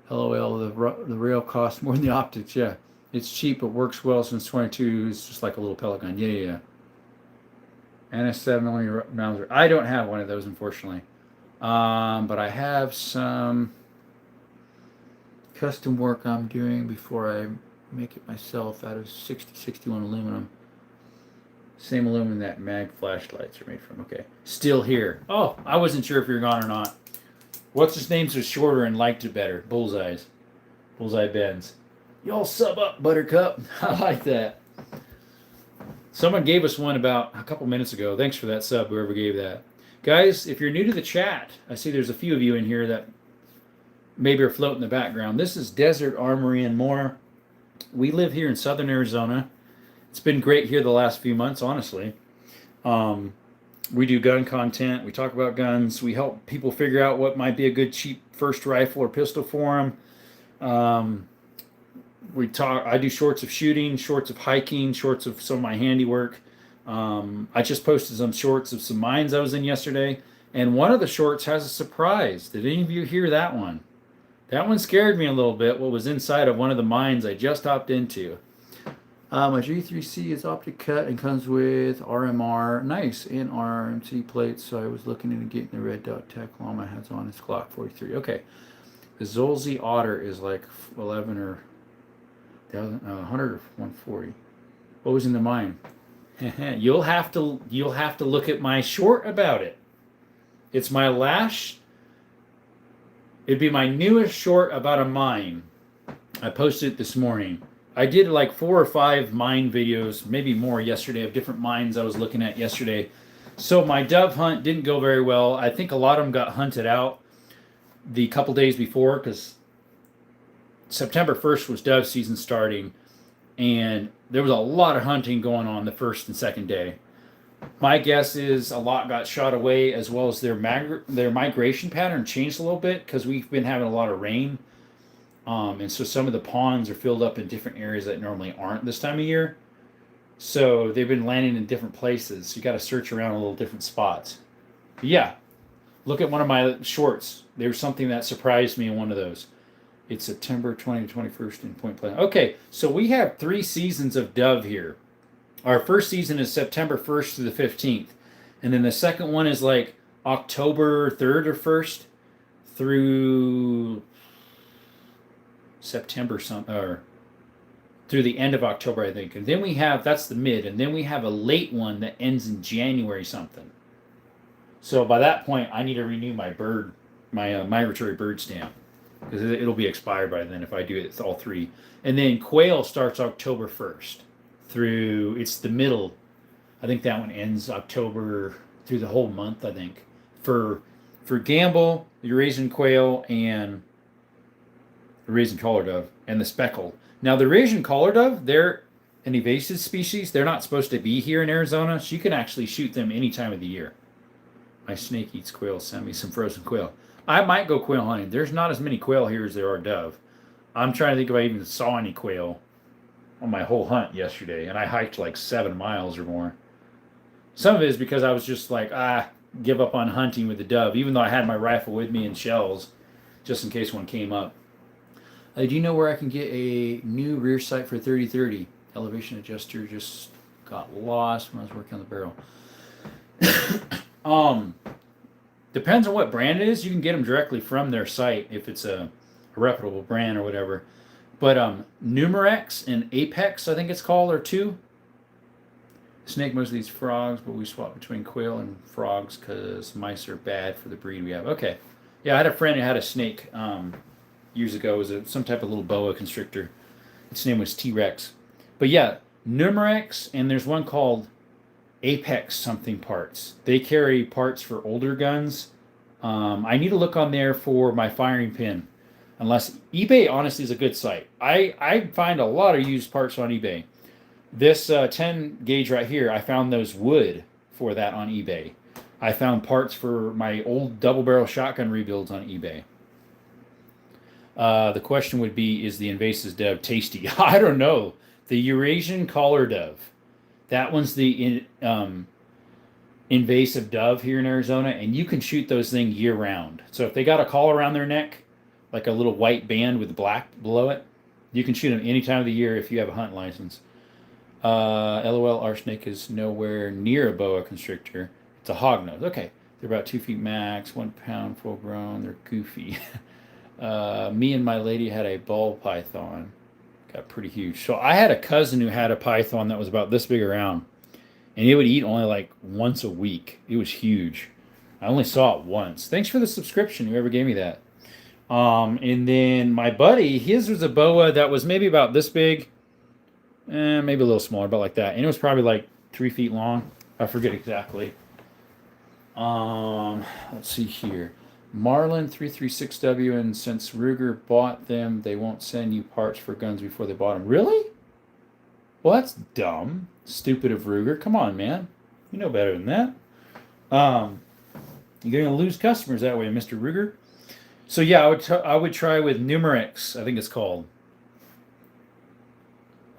LOL, the rail costs more than the optics. Yeah, it's cheap. It works well since 22. It's just like a little pellet gun. Yeah. And a 7mm Mauser. I don't have one of those, unfortunately. But I have some custom work I'm doing before I make it myself out of 6061 aluminum. Same aluminum that mag flashlights are made from. Okay. Still here. Oh, I wasn't sure if you're gone or not. What's his name's was shorter and liked it better? Bullseyes. Bullseye Benz. Y'all sub up, Buttercup. I like that. Someone gave us one about a couple minutes ago. Thanks for that sub, whoever gave that. Guys, if you're new to the chat, I see there's a few of you in here that maybe are floating in the background. This is Desert Armory and More. We live here in southern Arizona. It's been great here the last few months, honestly. We do gun content. We talk about guns. We help people figure out what might be a good cheap first rifle or pistol for them. I do shorts of shooting, shorts of hiking, shorts of some of my handiwork. I just posted some shorts of some mines I was in yesterday, and one of the shorts has a surprise. Did any of you hear that one? That one scared me a little bit, what was inside of one of the mines I just hopped into. My G3C is optic cut and comes with RMR, nice, and RMC plates, so I was looking into getting the red dot tech while my hat's on. It's Glock 43. Okay. The Zolzy Otter is like 11 or 100 or 140. What was in the mine? You'll have to look at my short about it. It's my last. It'd be my newest short about a mine. I posted it this morning. I did like 4 or 5 mine videos, maybe more yesterday, of different mines I was looking at yesterday. So my dove hunt didn't go very well. I think a lot of them got hunted out the couple days before, because September 1st was dove season starting, and there was a lot of hunting going on the first and second day. My guess is a lot got shot away, as well as their migration pattern changed a little bit, because we've been having a lot of rain. And so some of the ponds are filled up in different areas that normally aren't this time of year. So they've been landing in different places. So you got to search around a little different spots. But yeah, look at one of my shorts. There's something that surprised me in one of those. It's September 20 to 21st in Point Pleasant. Okay, so we have 3 seasons of dove here. Our first season is September 1st through the 15th. And then the second one is like October 3rd or 1st through September or through the end of October, I think. And then we have, that's the mid, and then we have a late one that ends in January something. So by that point, I need to renew my migratory bird stamp, because it'll be expired by then if I do it all 3. And then quail starts October 1st through, it's the middle. I think that one ends October through the whole month, I think. For gamble, the Eurasian quail, and the Eurasian collar dove, and the speckle. Now, the Eurasian collar dove, they're an invasive species. They're not supposed to be here in Arizona, so you can actually shoot them any time of the year. My snake eats quail. Send me some frozen quail. I might go quail hunting. There's not as many quail here as there are dove. I'm trying to think if I even saw any quail on my whole hunt yesterday, and I hiked like 7 miles or more. Some of it is because I was just like, give up on hunting with the dove, even though I had my rifle with me and shells, just in case one came up. Do you know where I can get a new rear sight for 30-30? Elevation adjuster just got lost when I was working on the barrel. Depends on what brand it is. You can get them directly from their site if it's a reputable brand or whatever. But Numerex and Apex, I think it's called, are 2. Snake most of these frogs, but we swap between quail and frogs because mice are bad for the breed we have. Okay. Yeah, I had a friend who had a snake years ago. It was some type of little boa constrictor. Its name was T-Rex. But yeah, Numerex, and there's one called Apex something parts. They carry parts for older guns. I need to look on there for my firing pin. Unless eBay honestly is a good site. I find a lot of used parts on eBay. This 10 gauge right here, I found those wood for that on eBay. I found parts for my old double barrel shotgun rebuilds on eBay. The question would be, is the invasive dove tasty? I don't know. The Eurasian collar dove. That one's the invasive dove here in Arizona, and you can shoot those things year round. So if they got a collar around their neck, like a little white band with black below it, you can shoot them any time of the year if you have a hunt license. LOL, our snake is nowhere near a boa constrictor. It's a hognose. Okay. They're about 2 feet max, 1 pound, full grown. They're goofy. Me and my lady had a ball python. Got pretty huge. So I had a cousin who had a python that was about this big around, and it would eat only like once a week. It was huge. I only saw it once. Thanks for the subscription, whoever gave me that. And then my buddy, his was a boa that was maybe about this big, maybe a little smaller, about like that. And it was probably like 3 feet long. I forget exactly. Let's see here. Marlin 336W, and since Ruger bought them, they won't send you parts for guns before they bought them. Really? Well, that's dumb. Stupid of Ruger. Come on, man. You know better than that. You're going to lose customers that way, Mr. Ruger. So yeah, I would try with Numerix, I think it's called.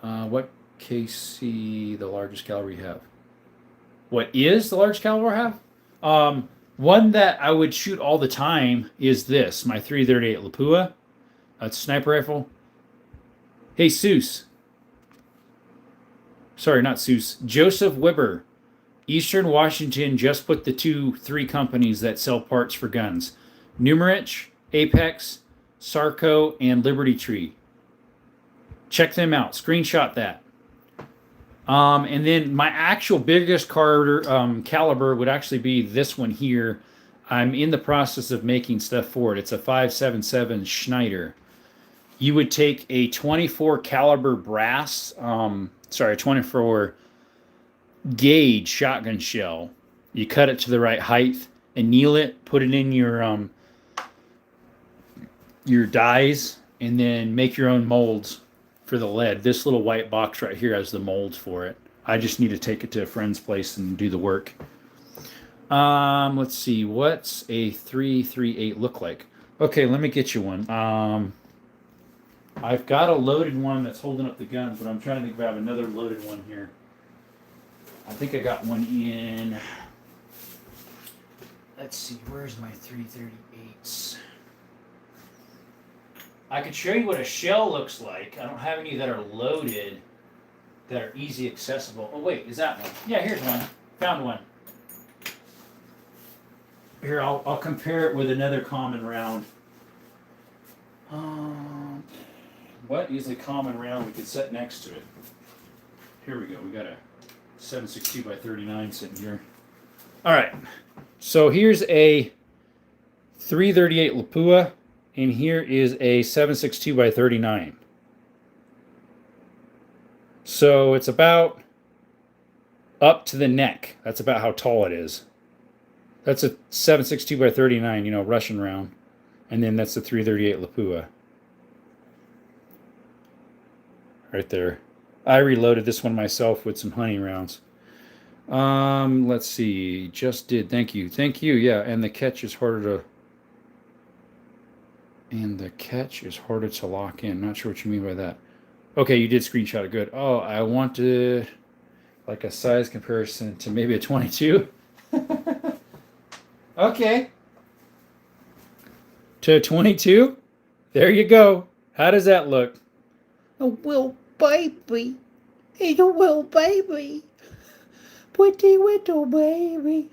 What KC the largest caliber you have? What is the largest caliber I have? One that I would shoot all the time is this, my 338 Lapua. It's a sniper rifle. Hey, Seuss. Sorry, not Seuss. Joseph Weber. Eastern Washington just put the 3 companies that sell parts for guns. Numerich, Apex, Sarco, and Liberty Tree. Check them out. Screenshot that. And then my actual biggest caliber would actually be this one here. I'm in the process of making stuff for it. It's a 5.77 Schneider. You would take a 24 caliber brass, 24 gauge shotgun shell. You cut it to the right height, anneal it, put it in your dies, and then make your own molds for the lead. This little white box right here has the molds for it. I just need to take it to a friend's place and do the work. Let's see. What's a 338 look like? Okay, let me get you one. I've got a loaded one that's holding up the guns, but I'm trying to think if I have another loaded one here. I think I got one in. Let's see. Where's my 338s? I could show you what a shell looks like. I don't have any that are loaded, that are easy accessible. Oh wait, is that one? Yeah, here's one. Found one. Here, I'll compare it with another common round. What is a common round we could set next to it? Here we go. We got a 7.62 by 39 sitting here. All right. So here's a 338 Lapua. And here is a 7.62 by 39. So it's about up to the neck. That's about how tall it is. That's a 7.62 by 39, Russian round. And then that's the 338 Lapua. Right there. I reloaded this one myself with some hunting rounds. Let's see. Just did. Thank you. Thank you. Yeah, and the catch is harder to... lock in. Not sure what you mean by that. Okay, you did screenshot it. Good. Oh, I wanted like a size comparison to maybe a 22. Okay. To a 22? There you go. How does that look? A little baby. It's a little baby. Pretty little baby.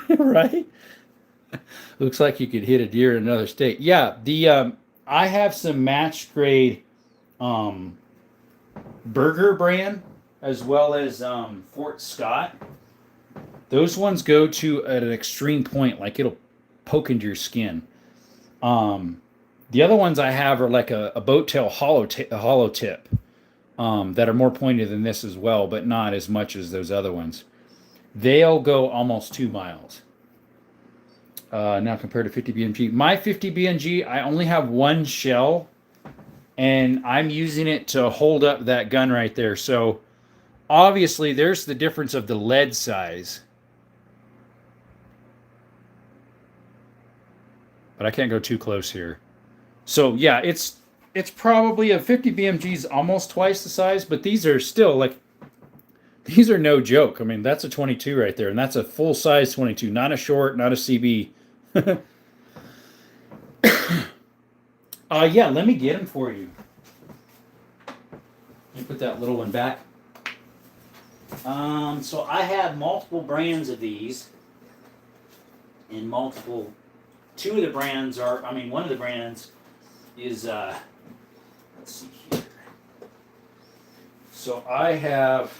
Right? Looks like you could hit a deer in another state. Yeah, I have some match grade Burger brand as well as Fort Scott. Those ones go to at an extreme point, like it'll poke into your skin. The other ones I have are like a boat tail hollow tip that are more pointed than this as well, but not as much as those other ones. They'll go almost 2 miles. Now compared to 50 BMG. My 50 BMG, I only have one shell, and I'm using it to hold up that gun right there. So obviously there's the difference of the lead size. But I can't go too close here. So yeah, it's probably a 50 BMG is almost twice the size, but these are still like, these are no joke. I mean, that's a 22 right there, and that's a full size 22, not a short, not a CB. Yeah, let me get them for you. Let me put that little one back. So I have multiple brands of these, and two of the brands are, one of the brands is, let's see here. So I have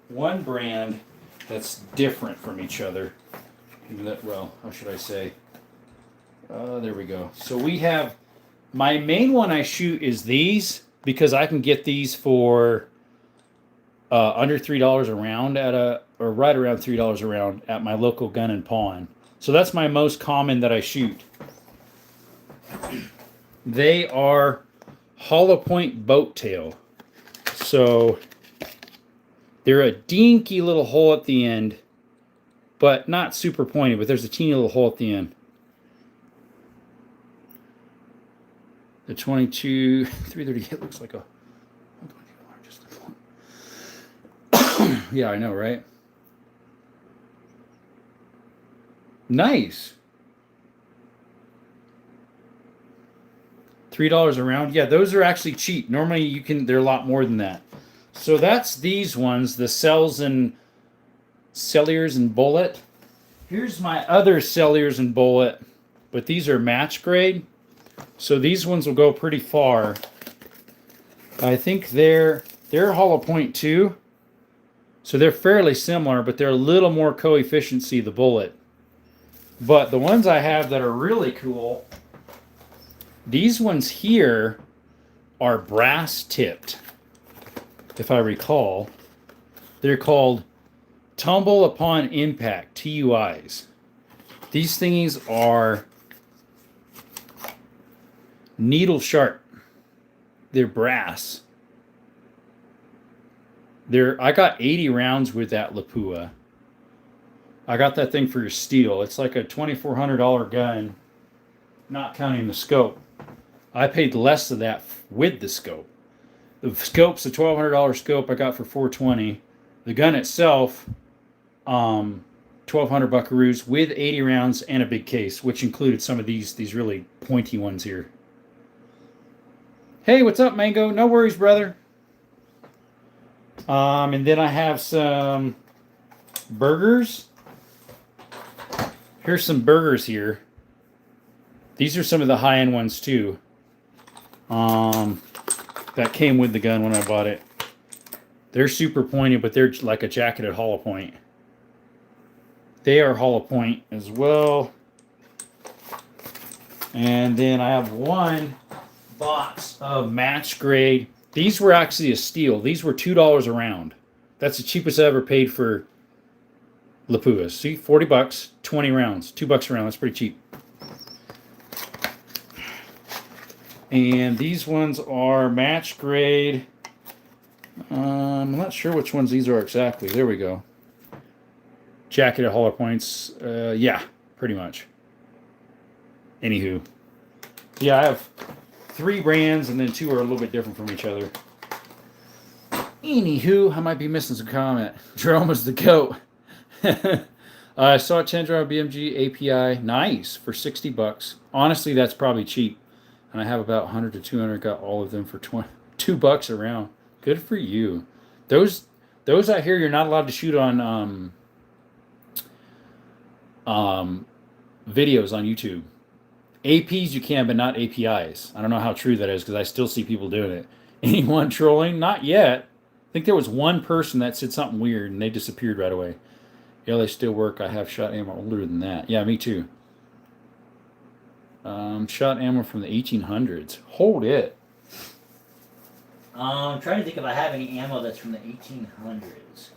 one brand that's different from each other. Well, how should I say? There we go. So we have, my main one I shoot is these, because I can get these for under $3 a round or right around $3 a round at my local gun and pawn. So that's my most common that I shoot. They are hollow point boat tail. So they're a dinky little hole at the end, but not super pointy, but there's a teeny little hole at the end. The 22, 338 looks like a... Yeah, I know, right? Nice. $3 a round. Yeah, those are actually cheap. Normally they're a lot more than that. So that's these ones, the Celliers and Bullet. Here's my other Celliers and Bullet, but these are match grade. So these ones will go pretty far. I think they're hollow point too. So they're fairly similar, but they're a little more coefficiency, the Bullet. But the ones I have that are really cool, these ones here are brass tipped, if I recall. They're called Tumble Upon Impact, TUIs. These thingies are needle sharp. They're brass. I got 80 rounds with that Lapua. I got that thing for steel. It's like a $2,400 gun, not counting the scope. I paid less of that with the scope. The scope's a $1,200 scope I got for $420. The gun itself, 1,200 buckaroos with 80 rounds and a big case, which included some of these really pointy ones here. Hey, what's up, Mango? No worries, brother. And then I have some burgers. Here's some burgers here. These are some of the high-end ones too. That came with the gun when I bought it. They're super pointy, but they're like a jacketed hollow point. They are hollow point as well. And then I have one box of match grade. These were actually a steal. These were $2 a round. That's the cheapest I ever paid for Lapuas. See, 40 bucks, 20 rounds, $2 a round. That's pretty cheap. And these ones are match grade. I'm not sure which ones these are exactly. There we go. Jacketed hollow points. Yeah, pretty much. Anywho. Yeah, I have 3 brands, and then 2 are a little bit different from each other. Anywho, I might be missing some comment. Jerome is the goat. I saw Chandra BMG API. Nice, for 60 bucks. Honestly, that's probably cheap. And I have about 100 to 200. Got all of them for $2 a round. Good for you. Those I hear you're not allowed to shoot on videos on YouTube. APs you can, but not APIs. I don't know how true that is because I still see people doing it. Anyone trolling? Not yet. I think there was one person that said something weird and they disappeared right away. Yeah, they still work. I have shot ammo older than that. Yeah, me too. Shot ammo from the 1800s. Hold it. I'm trying to think if I have any ammo that's from the 1800s.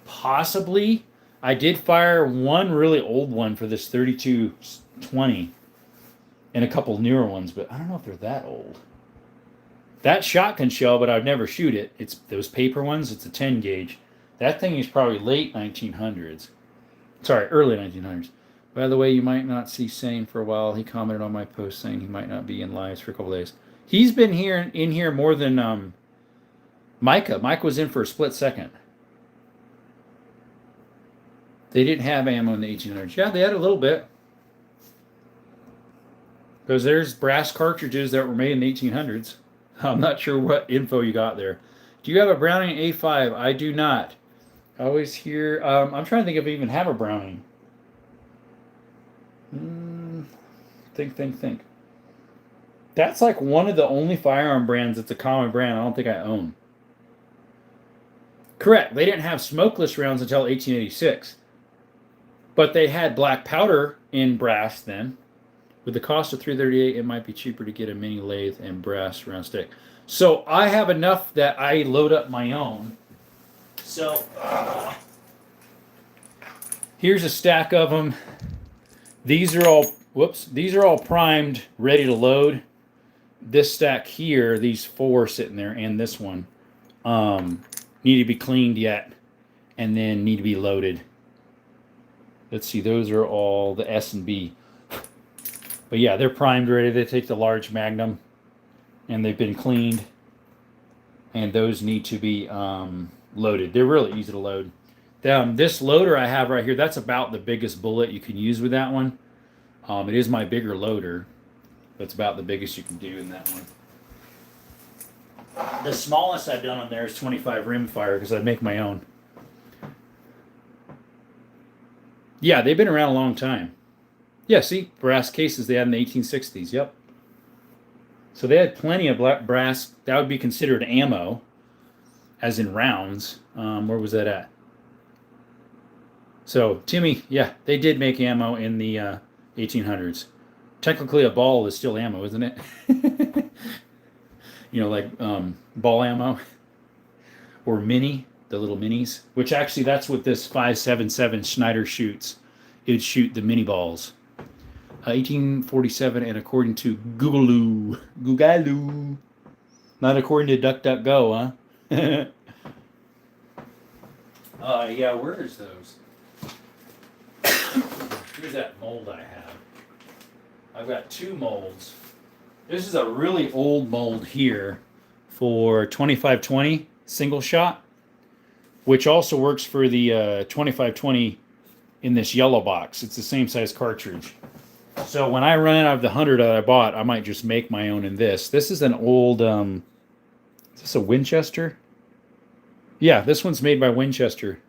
Possibly. I did fire one really old one for this 3220 and a couple newer ones, but I don't know if they're that old. That shotgun shell, but I'd never shoot it. It's those paper ones. It's a 10 gauge. That thing is probably late 1900s. Sorry, early 1900s. By the way, you might not see Sane for a while. He commented on my post saying he might not be in lives for a couple days. He's been in here more than Micah. Micah was in for a split second. They didn't have ammo in the 1800s. Yeah, they had a little bit. Because there's brass cartridges that were made in the 1800s. I'm not sure what info you got there. Do you have a Browning A5? I do not. I always hear... I'm trying to think if I even have a Browning. Think. That's like one of the only firearm brands that's a common brand I don't think I own. Correct. They didn't have smokeless rounds until 1886. But they had black powder in brass then. With the cost of $338, it might be cheaper to get a mini lathe and brass round stick. So I have enough that I load up my own. So Here's a stack of them. These are all, whoops, these are all primed, ready to load. This stack here, these 4 sitting there, and this one, need to be cleaned yet, and then need to be loaded. Let's see, those are all the S and B. But yeah, they're primed, ready. They take the large Magnum, and they've been cleaned, and those need to be loaded. They're really easy to load. This loader I have right here, that's about the biggest bullet you can use with that one. It is my bigger loader, but it's about the biggest you can do in that one. The smallest I've done on there is 25 rimfire because I make my own. Yeah, they've been around a long time. Yeah, see, brass cases they had in the 1860s. Yep. So they had plenty of brass. That would be considered ammo, as in rounds. Where was that at? So, Timmy, yeah, they did make ammo in the 1800s. Technically, a ball is still ammo, isn't it? You know, like ball ammo. Or mini, the little minis. Which actually, that's what this 5.77 Schneider shoots. It would shoot the mini balls. 1847, and according to Googaloo. Not according to DuckDuckGo, huh? Yeah, where is those? Here's that mold I have. I've got 2 molds. This is a really old mold here for 2520 single shot, which also works for the 2520 in this yellow box. It's the same size cartridge. So when I run out of the 100 that I bought, I might just make my own in this. This is an old, is this a Winchester? Yeah, this one's made by Winchester.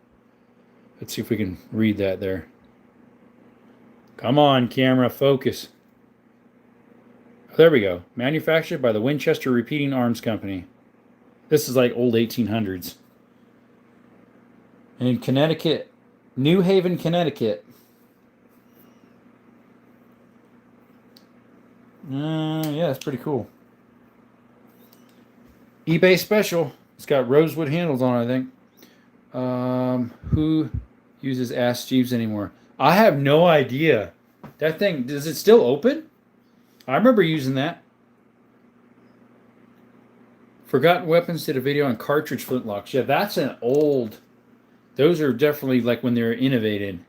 Let's see if we can read that there. Come on, camera, focus. Oh, there we go. Manufactured by the Winchester Repeating Arms Company. This is like old 1800s. And in Connecticut, New Haven, Connecticut. Yeah, it's pretty cool. eBay special. It's got rosewood handles on it, I think. Who uses Ask Jeeves anymore? I have no idea. That thing, does it still open? I remember using that. Forgotten Weapons did a video on cartridge flintlocks. Yeah, that's an old... Those are definitely like when they're innovated.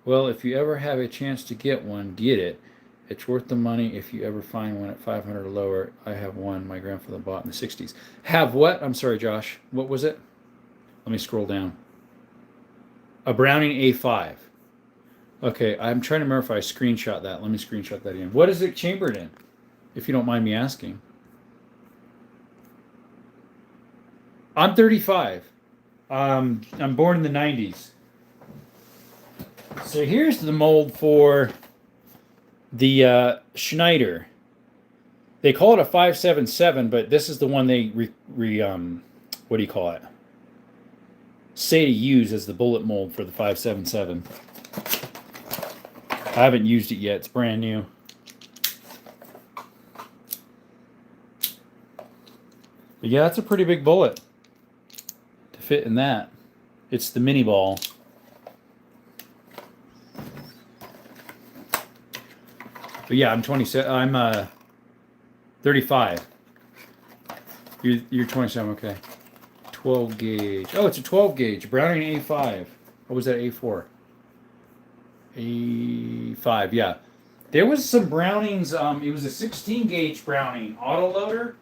Well, if you ever have a chance to get one, get it. It's worth the money if you ever find one at 500 or lower. I have one my grandfather bought in the 60s. Have what? I'm sorry, Josh. What was it? Let me scroll down. A Browning A5. Okay, I'm trying to remember if I screenshot that. Let me screenshot that again. What is it chambered in? If you don't mind me asking. I'm 35. I'm born in the 90s. So here's the mold for the Schneider. They call it a 5.77, but this is the one they what do you call it? Say to use as the bullet mold for the 5.77. I haven't used it yet. It's brand new. But yeah, that's a pretty big bullet to fit in that. It's the mini ball. But yeah, I'm 27. I'm 35. You're 27. Okay. 12 gauge. Oh, it's a 12 gauge. Browning A5. What was that? A4. A5. Yeah. There was some Brownings. It was a 16 gauge Browning autoloader.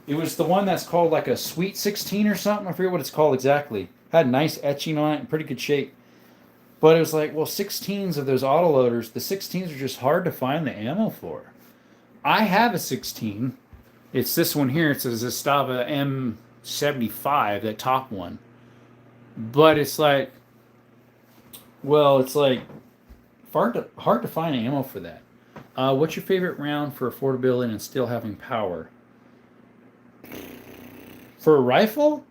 It was the one that's called like a Sweet 16 or something. I forget what it's called exactly. Had nice etching on it, in pretty good shape. But it was like, well, 16s of those autoloaders, the 16s are just hard to find the ammo for. I have a 16. It's this one here. It's a Zastava M75, that top one. But it's like, well, it's like hard to find ammo for that. What's your favorite round for affordability and still having power? For a rifle?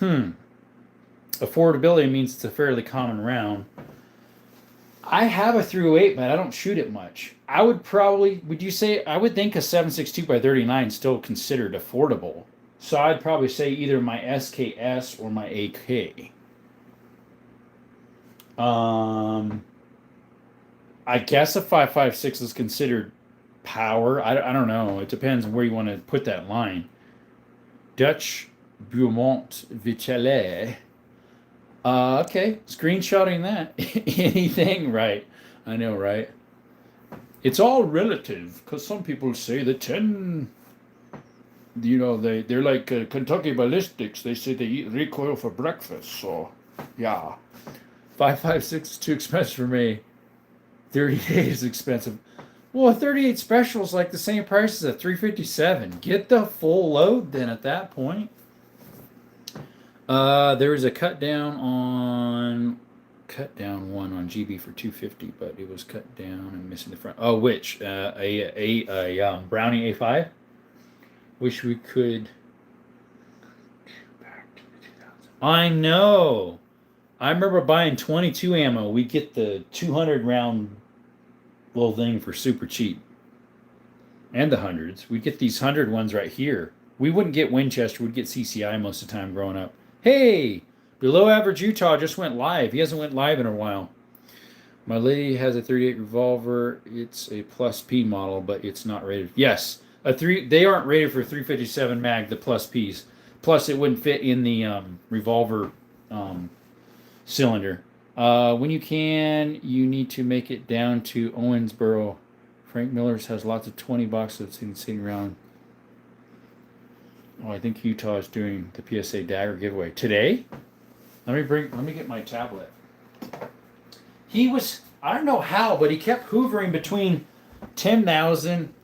Affordability means it's a fairly common round. I have a .308, but I don't shoot it much. I would probably, would you say, I would think a 7.62 by 39 is still considered affordable. So I'd probably say either my SKS or my AK. I guess a 5.56 is considered power. I don't know. It depends on where you want to put that line. Dutch Beaumont Vichele. Okay. Screenshotting that. Anything? Right. I know, right? It's all relative, because some people say the 10, they're like Kentucky Ballistics. They say they eat recoil for breakfast. So, yeah. 5.56 is too expensive for me. 38 is expensive. Well, a 38 special is like the same price as a 357. Get the full load then at that point. There was a cut down one on GB for 250, but it was cut down and missing the front. Oh, which a Browning A5. Wish we could. Back to the 2000. I know. I remember buying 22 ammo. We get the 200 round little thing for super cheap, and the hundreds. We get these 100 ones right here. We wouldn't get Winchester. We'd get CCI most of the time growing up. Hey, Below Average Utah just went live. He hasn't went live in a while. My lady has a 38 revolver. It's a plus P model, but it's not rated. Yes, they aren't rated for 357 mag. The plus Ps. Plus, it wouldn't fit in the revolver cylinder. When you can, you need to make it down to Owensboro. Frank Miller's has lots of 20 boxes sitting around. Oh, I think Utah is doing the PSA dagger giveaway today. Let me get my tablet. I don't know how, but he kept hoovering between 10,000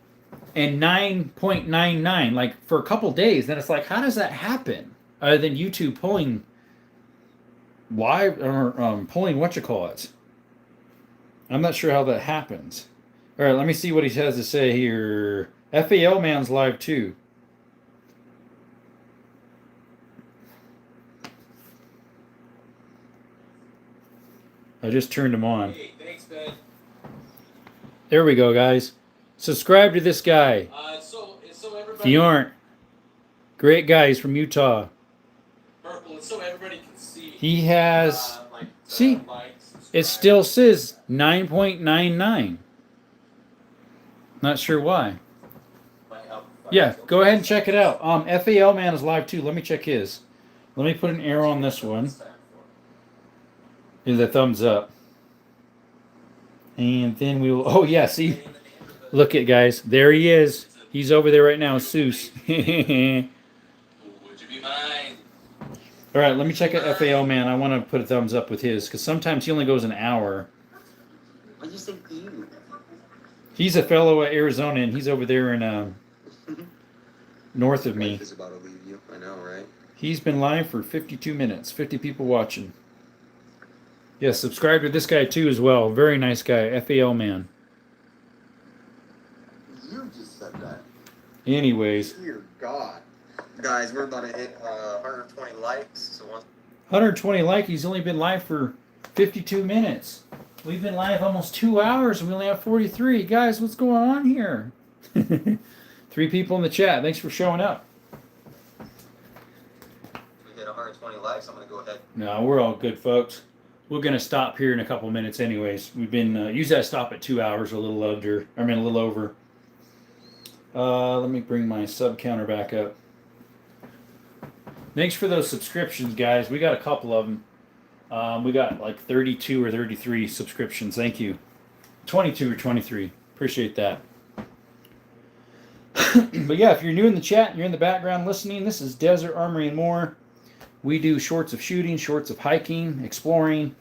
and 9.99 like for a couple days. Then it's like, how does that happen? Other than YouTube pulling live or pulling whatchamacallits. I'm not sure how that happens. All right, let me see what he has to say here. FAL Man's live too. I just turned him on. Hey, thanks, man. There we go, guys. Subscribe to this guy. So everybody. If you aren't, great guy. He's from Utah. Purple, and so everybody can see. He has. See, it still says 9.99. Not sure why. Yeah, go ahead and check it out. FAL Man is live too. Let me check his. Let me put an arrow on this one. Is the thumbs up. And then we will. Oh, yeah, see? Look at guys. There he is. He's over there right now, Seuss. Would you be mine? All right, let me check out FAL Man. I want to put a thumbs up with his because sometimes he only goes an hour. Why'd you say you? He's a fellow Arizona, and he's over there in north of me. Life is about to leave you. I know, right? He's been live for 52 minutes. 50 people watching. Yes, subscribe to this guy too as well. Very nice guy, FAL Man. You just said that. Anyways. Dear God. Guys, we're about to hit 120 likes. So 120 likes. He's only been live for 52 minutes. We've been live almost 2 hours and we only have 43. Guys, what's going on here? 3 people in the chat. Thanks for showing up. we hit 120 likes. I'm going to go ahead. No, we're all good, folks. We're going to stop here in a couple minutes anyways. We've been, usually I stop at 2 hours, a little under. I mean, a little over. Let me bring my sub counter back up. Thanks for those subscriptions, guys. We got a couple of them. We got like 32 or 33 subscriptions. Thank you. 22 or 23. Appreciate that. But yeah, if you're new in the chat, you're in the background listening, this is Desert Armory and More. We do shorts of shooting, shorts of hiking, exploring,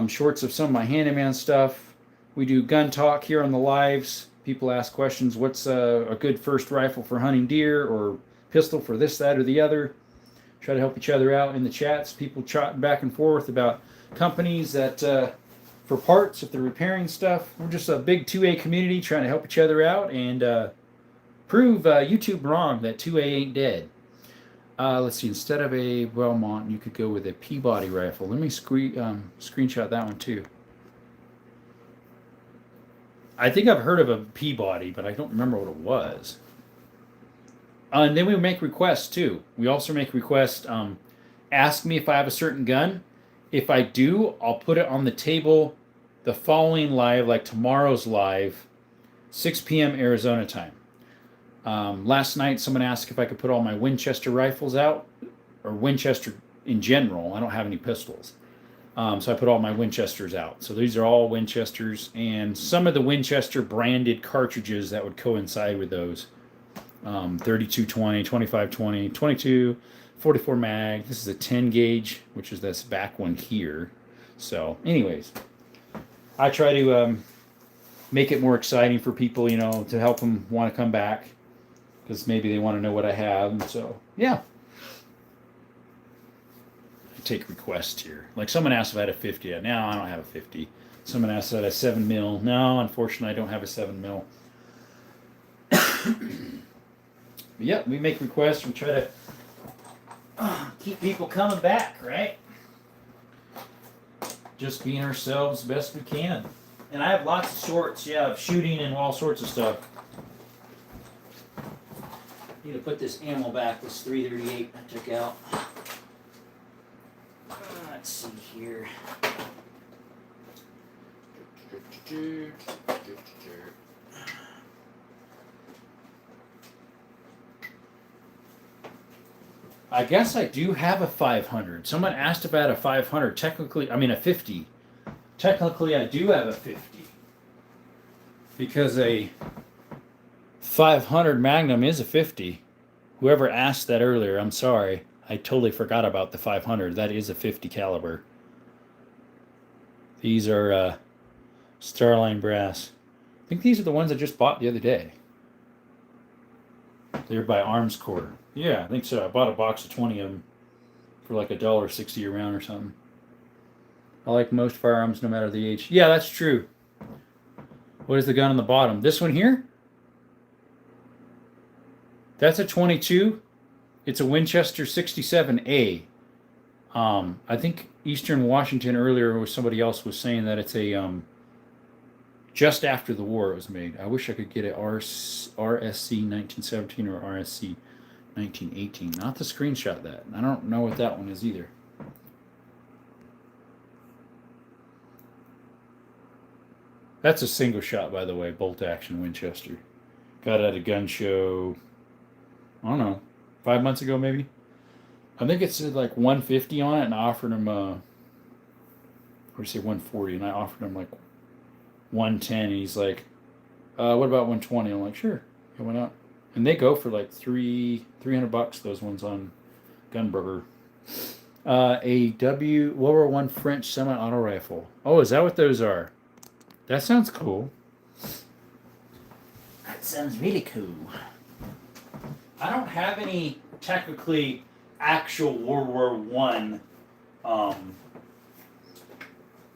shorts of some of my handyman stuff. We do gun talk here on the lives. People ask questions, what's a good first rifle for hunting deer or pistol for this, that, or the other. Try to help each other out in the chats. People chatting back and forth about companies that for parts, if they're repairing stuff. We're just a big 2A community trying to help each other out and prove YouTube wrong that 2A ain't dead. Let's see, instead of a Belmont, you could go with a Peabody rifle. Let me screenshot that one too. I think I've heard of a Peabody, but I don't remember what it was. And then we make requests too. We also make requests. Ask me if I have a certain gun, If I do, I'll put it on the table the following live, like tomorrow's live, 6 p.m. Arizona time. Last night, someone asked if I could put all my Winchester rifles out, or Winchester in general. I don't have any pistols. So I put all my Winchesters out. So these are all Winchesters, and some of the Winchester branded cartridges that would coincide with those. 3220, 2520, 22, 44 mag. This is a 10 gauge, which is this back one here. So anyways, I try to make it more exciting for people, you know, to help them want to come back, because maybe they want to know what I have. So yeah, I take requests here. Like someone asked if I had a 50. Now I don't have a 50. Someone asked if I had a 7 mil. No, unfortunately, I don't have a 7 mil. Yeah, we make requests. We try to keep people coming back, right? Just being ourselves the best we can. And I have lots of shorts, yeah, of shooting and all sorts of stuff. Need to put this ammo back, this 338 I took out. Let's see here. I guess I do have a 500. Someone asked about a 500. Technically, I mean a 50. Technically, I do have a 50. Because a 500 Magnum is a 50. Whoever asked that earlier, I'm sorry. I totally forgot about the 500. That is a 50 caliber. These are Starline brass. I think these are the ones I just bought the other day. They're by Arms Corps. Yeah, I think so. I bought a box of 20 of them for like $1.60 a round or something. I like most firearms no matter the age. Yeah, that's true. What is the gun on the bottom? This one here? That's a 22. It's a Winchester 67A. I think Eastern Washington earlier, or somebody else was saying that it's a just after the war it was made. I wish I could get it RSC 1917 or RSC 1918. Not the screenshot that. I don't know what that one is either. That's a single shot, by the way, bolt action Winchester. Got it at a gun show, I don't know, 5 months ago maybe. I think it said like 150 on it, and I offered him, or say 140, and I offered him like 110, and he's like, what about 120? I'm like, sure. I went out. And they go for like $300, those ones on Gunburger. A World War I French semi-auto rifle. Oh, is that what those are? That sounds cool. That sounds really cool. I don't have any technically actual World War One,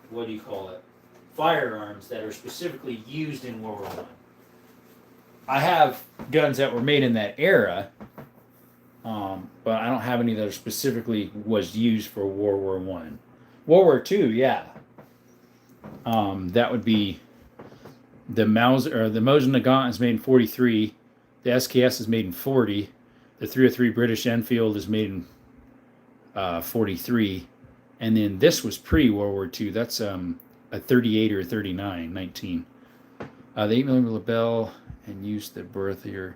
what do you call it? Firearms that are specifically used in World War One. I have guns that were made in that era, but I don't have any that are specifically was used for World War One. World War Two, yeah. That would be the Mauser, or the Mosin Nagant is made in 43. The SKS is made in 40. The 303 British Enfield is made in 43. And then this was pre-World War II. That's a 38 or a 39, 19. The 8mm Lebel and use the Berthier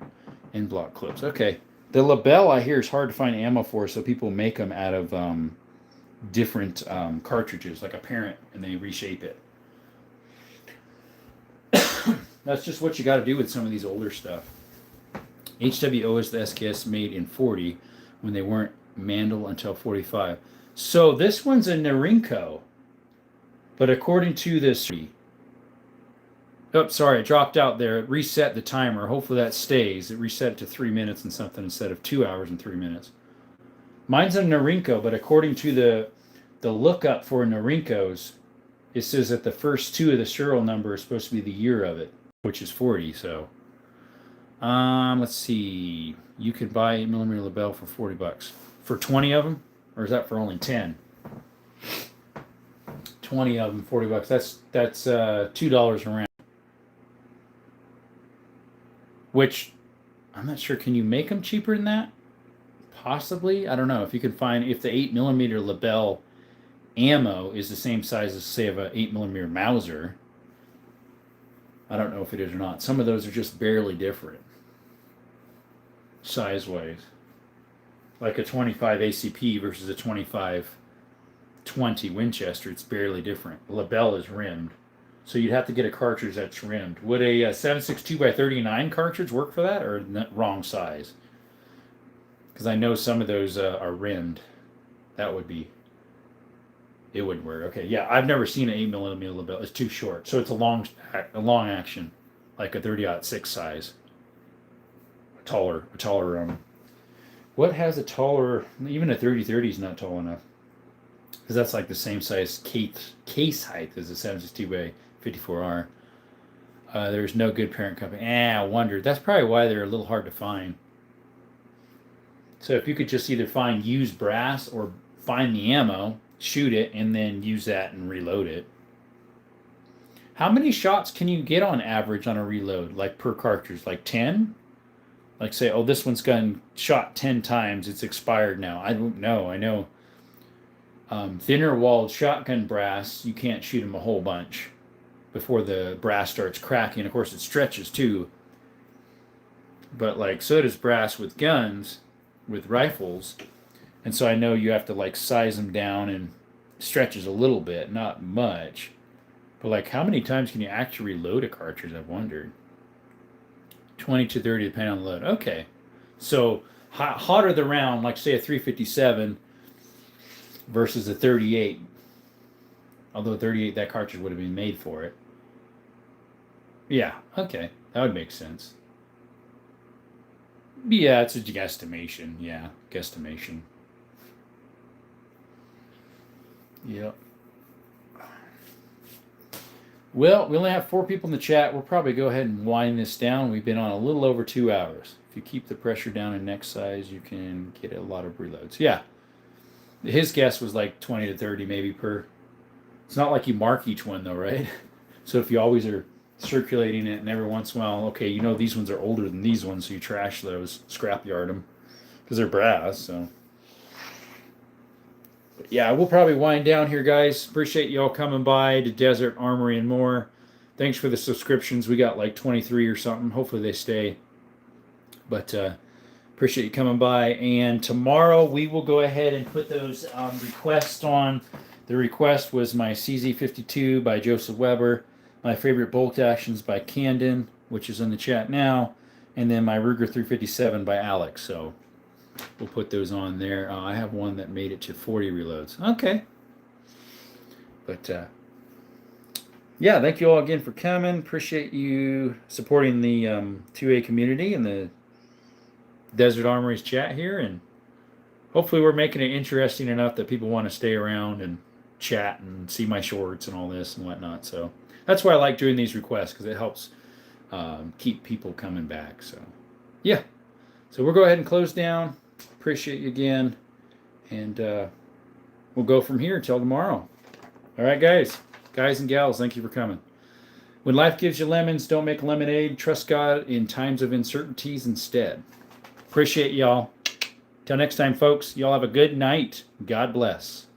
end block clips. Okay. The Lebel I hear is hard to find ammo for, so people make them out of different cartridges, like a parent, and they reshape it. That's just what you got to do with some of these older stuff. HWO is the SKS made in 40 when they weren't Mandel until 45. So this one's a Norinco, but according to this, oh, sorry, it dropped out there. It reset the timer. Hopefully that stays. It reset it to 3 minutes and something instead of 2 hours and 3 minutes. Mine's a Norinco, but according to the lookup for Norincos, it says that the first two of the serial number is supposed to be the year of it, which is 40. So, let's see. You could buy 8mm Lebel for $40 for 20 of them, or is that for only 10? 20 of them, $40. That's $2 a round. Which I'm not sure. Can you make them cheaper than that? Possibly. I don't know if you can find if the 8mm Lebel ammo is the same size as, say, of a 8mm Mauser. I don't know if it is or not. Some of those are just barely different size-wise. Like a 25 ACP versus a 25-20 Winchester, it's barely different. The label is rimmed. So you'd have to get a cartridge that's rimmed. Would a 7.62x39 cartridge work for that, or wrong size? Because I know some of those are rimmed. That would be... It wouldn't work. Okay, yeah, I've never seen an 8mm label. It's too short. So it's a long action, like a 30-06 size. A taller. What has a taller? Even a 30-30 is not tall enough, because that's like the same size case height as a 7.62x54R. There's no good parent company. I wonder. That's probably why they're a little hard to find. So if you could just either find used brass or find the ammo, shoot it, and then use that and reload it. How many shots can you get on average on a reload, like per cartridge? Like 10? Like say, oh, this one's gotten shot 10 times. It's expired now. I don't know. I know thinner walled shotgun brass, you can't shoot them a whole bunch before the brass starts cracking. Of course, it stretches too. But like, so does brass with guns, with rifles. And so I know you have to like size them down, and stretches a little bit, not much. But like, how many times can you actually reload a cartridge? I've wondered. 20 to 30 depending on the load. Okay. So hotter the round, like say a 357 versus a 38. Although 38, that cartridge would have been made for it. Yeah, okay. That would make sense. Yeah, it's a guesstimation. Yeah, guesstimation. Yep. Well, we only have 4 people in the chat. We'll probably go ahead and wind this down. We've been on a little over 2 hours. If you keep the pressure down in neck size, you can get a lot of reloads. Yeah. His guess was like 20 to 30 maybe per. It's not like you mark each one though, right? So if you always are circulating it, and every once in a while, okay, you know these ones are older than these ones, so you trash those, scrapyard them, because they're brass, so. But yeah, we'll probably wind down here, guys. Appreciate you all coming by to Desert Armory and more. Thanks for the subscriptions. We got like 23 or something. Hopefully they stay. But appreciate you coming by. And tomorrow we will go ahead and put those requests on. The request was my CZ52 by Joseph Weber, my favorite bolt actions by Camden, which is in the chat now, and then my Ruger 357 by Alex. So we'll put those on there. I have one that made it to 40 reloads. Okay. But yeah, thank you all again for coming. Appreciate you supporting the 2A community and the Desert Armories chat here. And hopefully we're making it interesting enough that people want to stay around and chat and see my shorts and all this and whatnot. So that's why I like doing these requests, because it helps keep people coming back. So yeah, so we'll go ahead and close down. Appreciate you again, and we'll go from here until tomorrow. All right, guys and gals, thank you for coming. When life gives you lemons, don't make lemonade. Trust God in times of uncertainties instead. Appreciate y'all. Till next time, folks, y'all have a good night. God bless.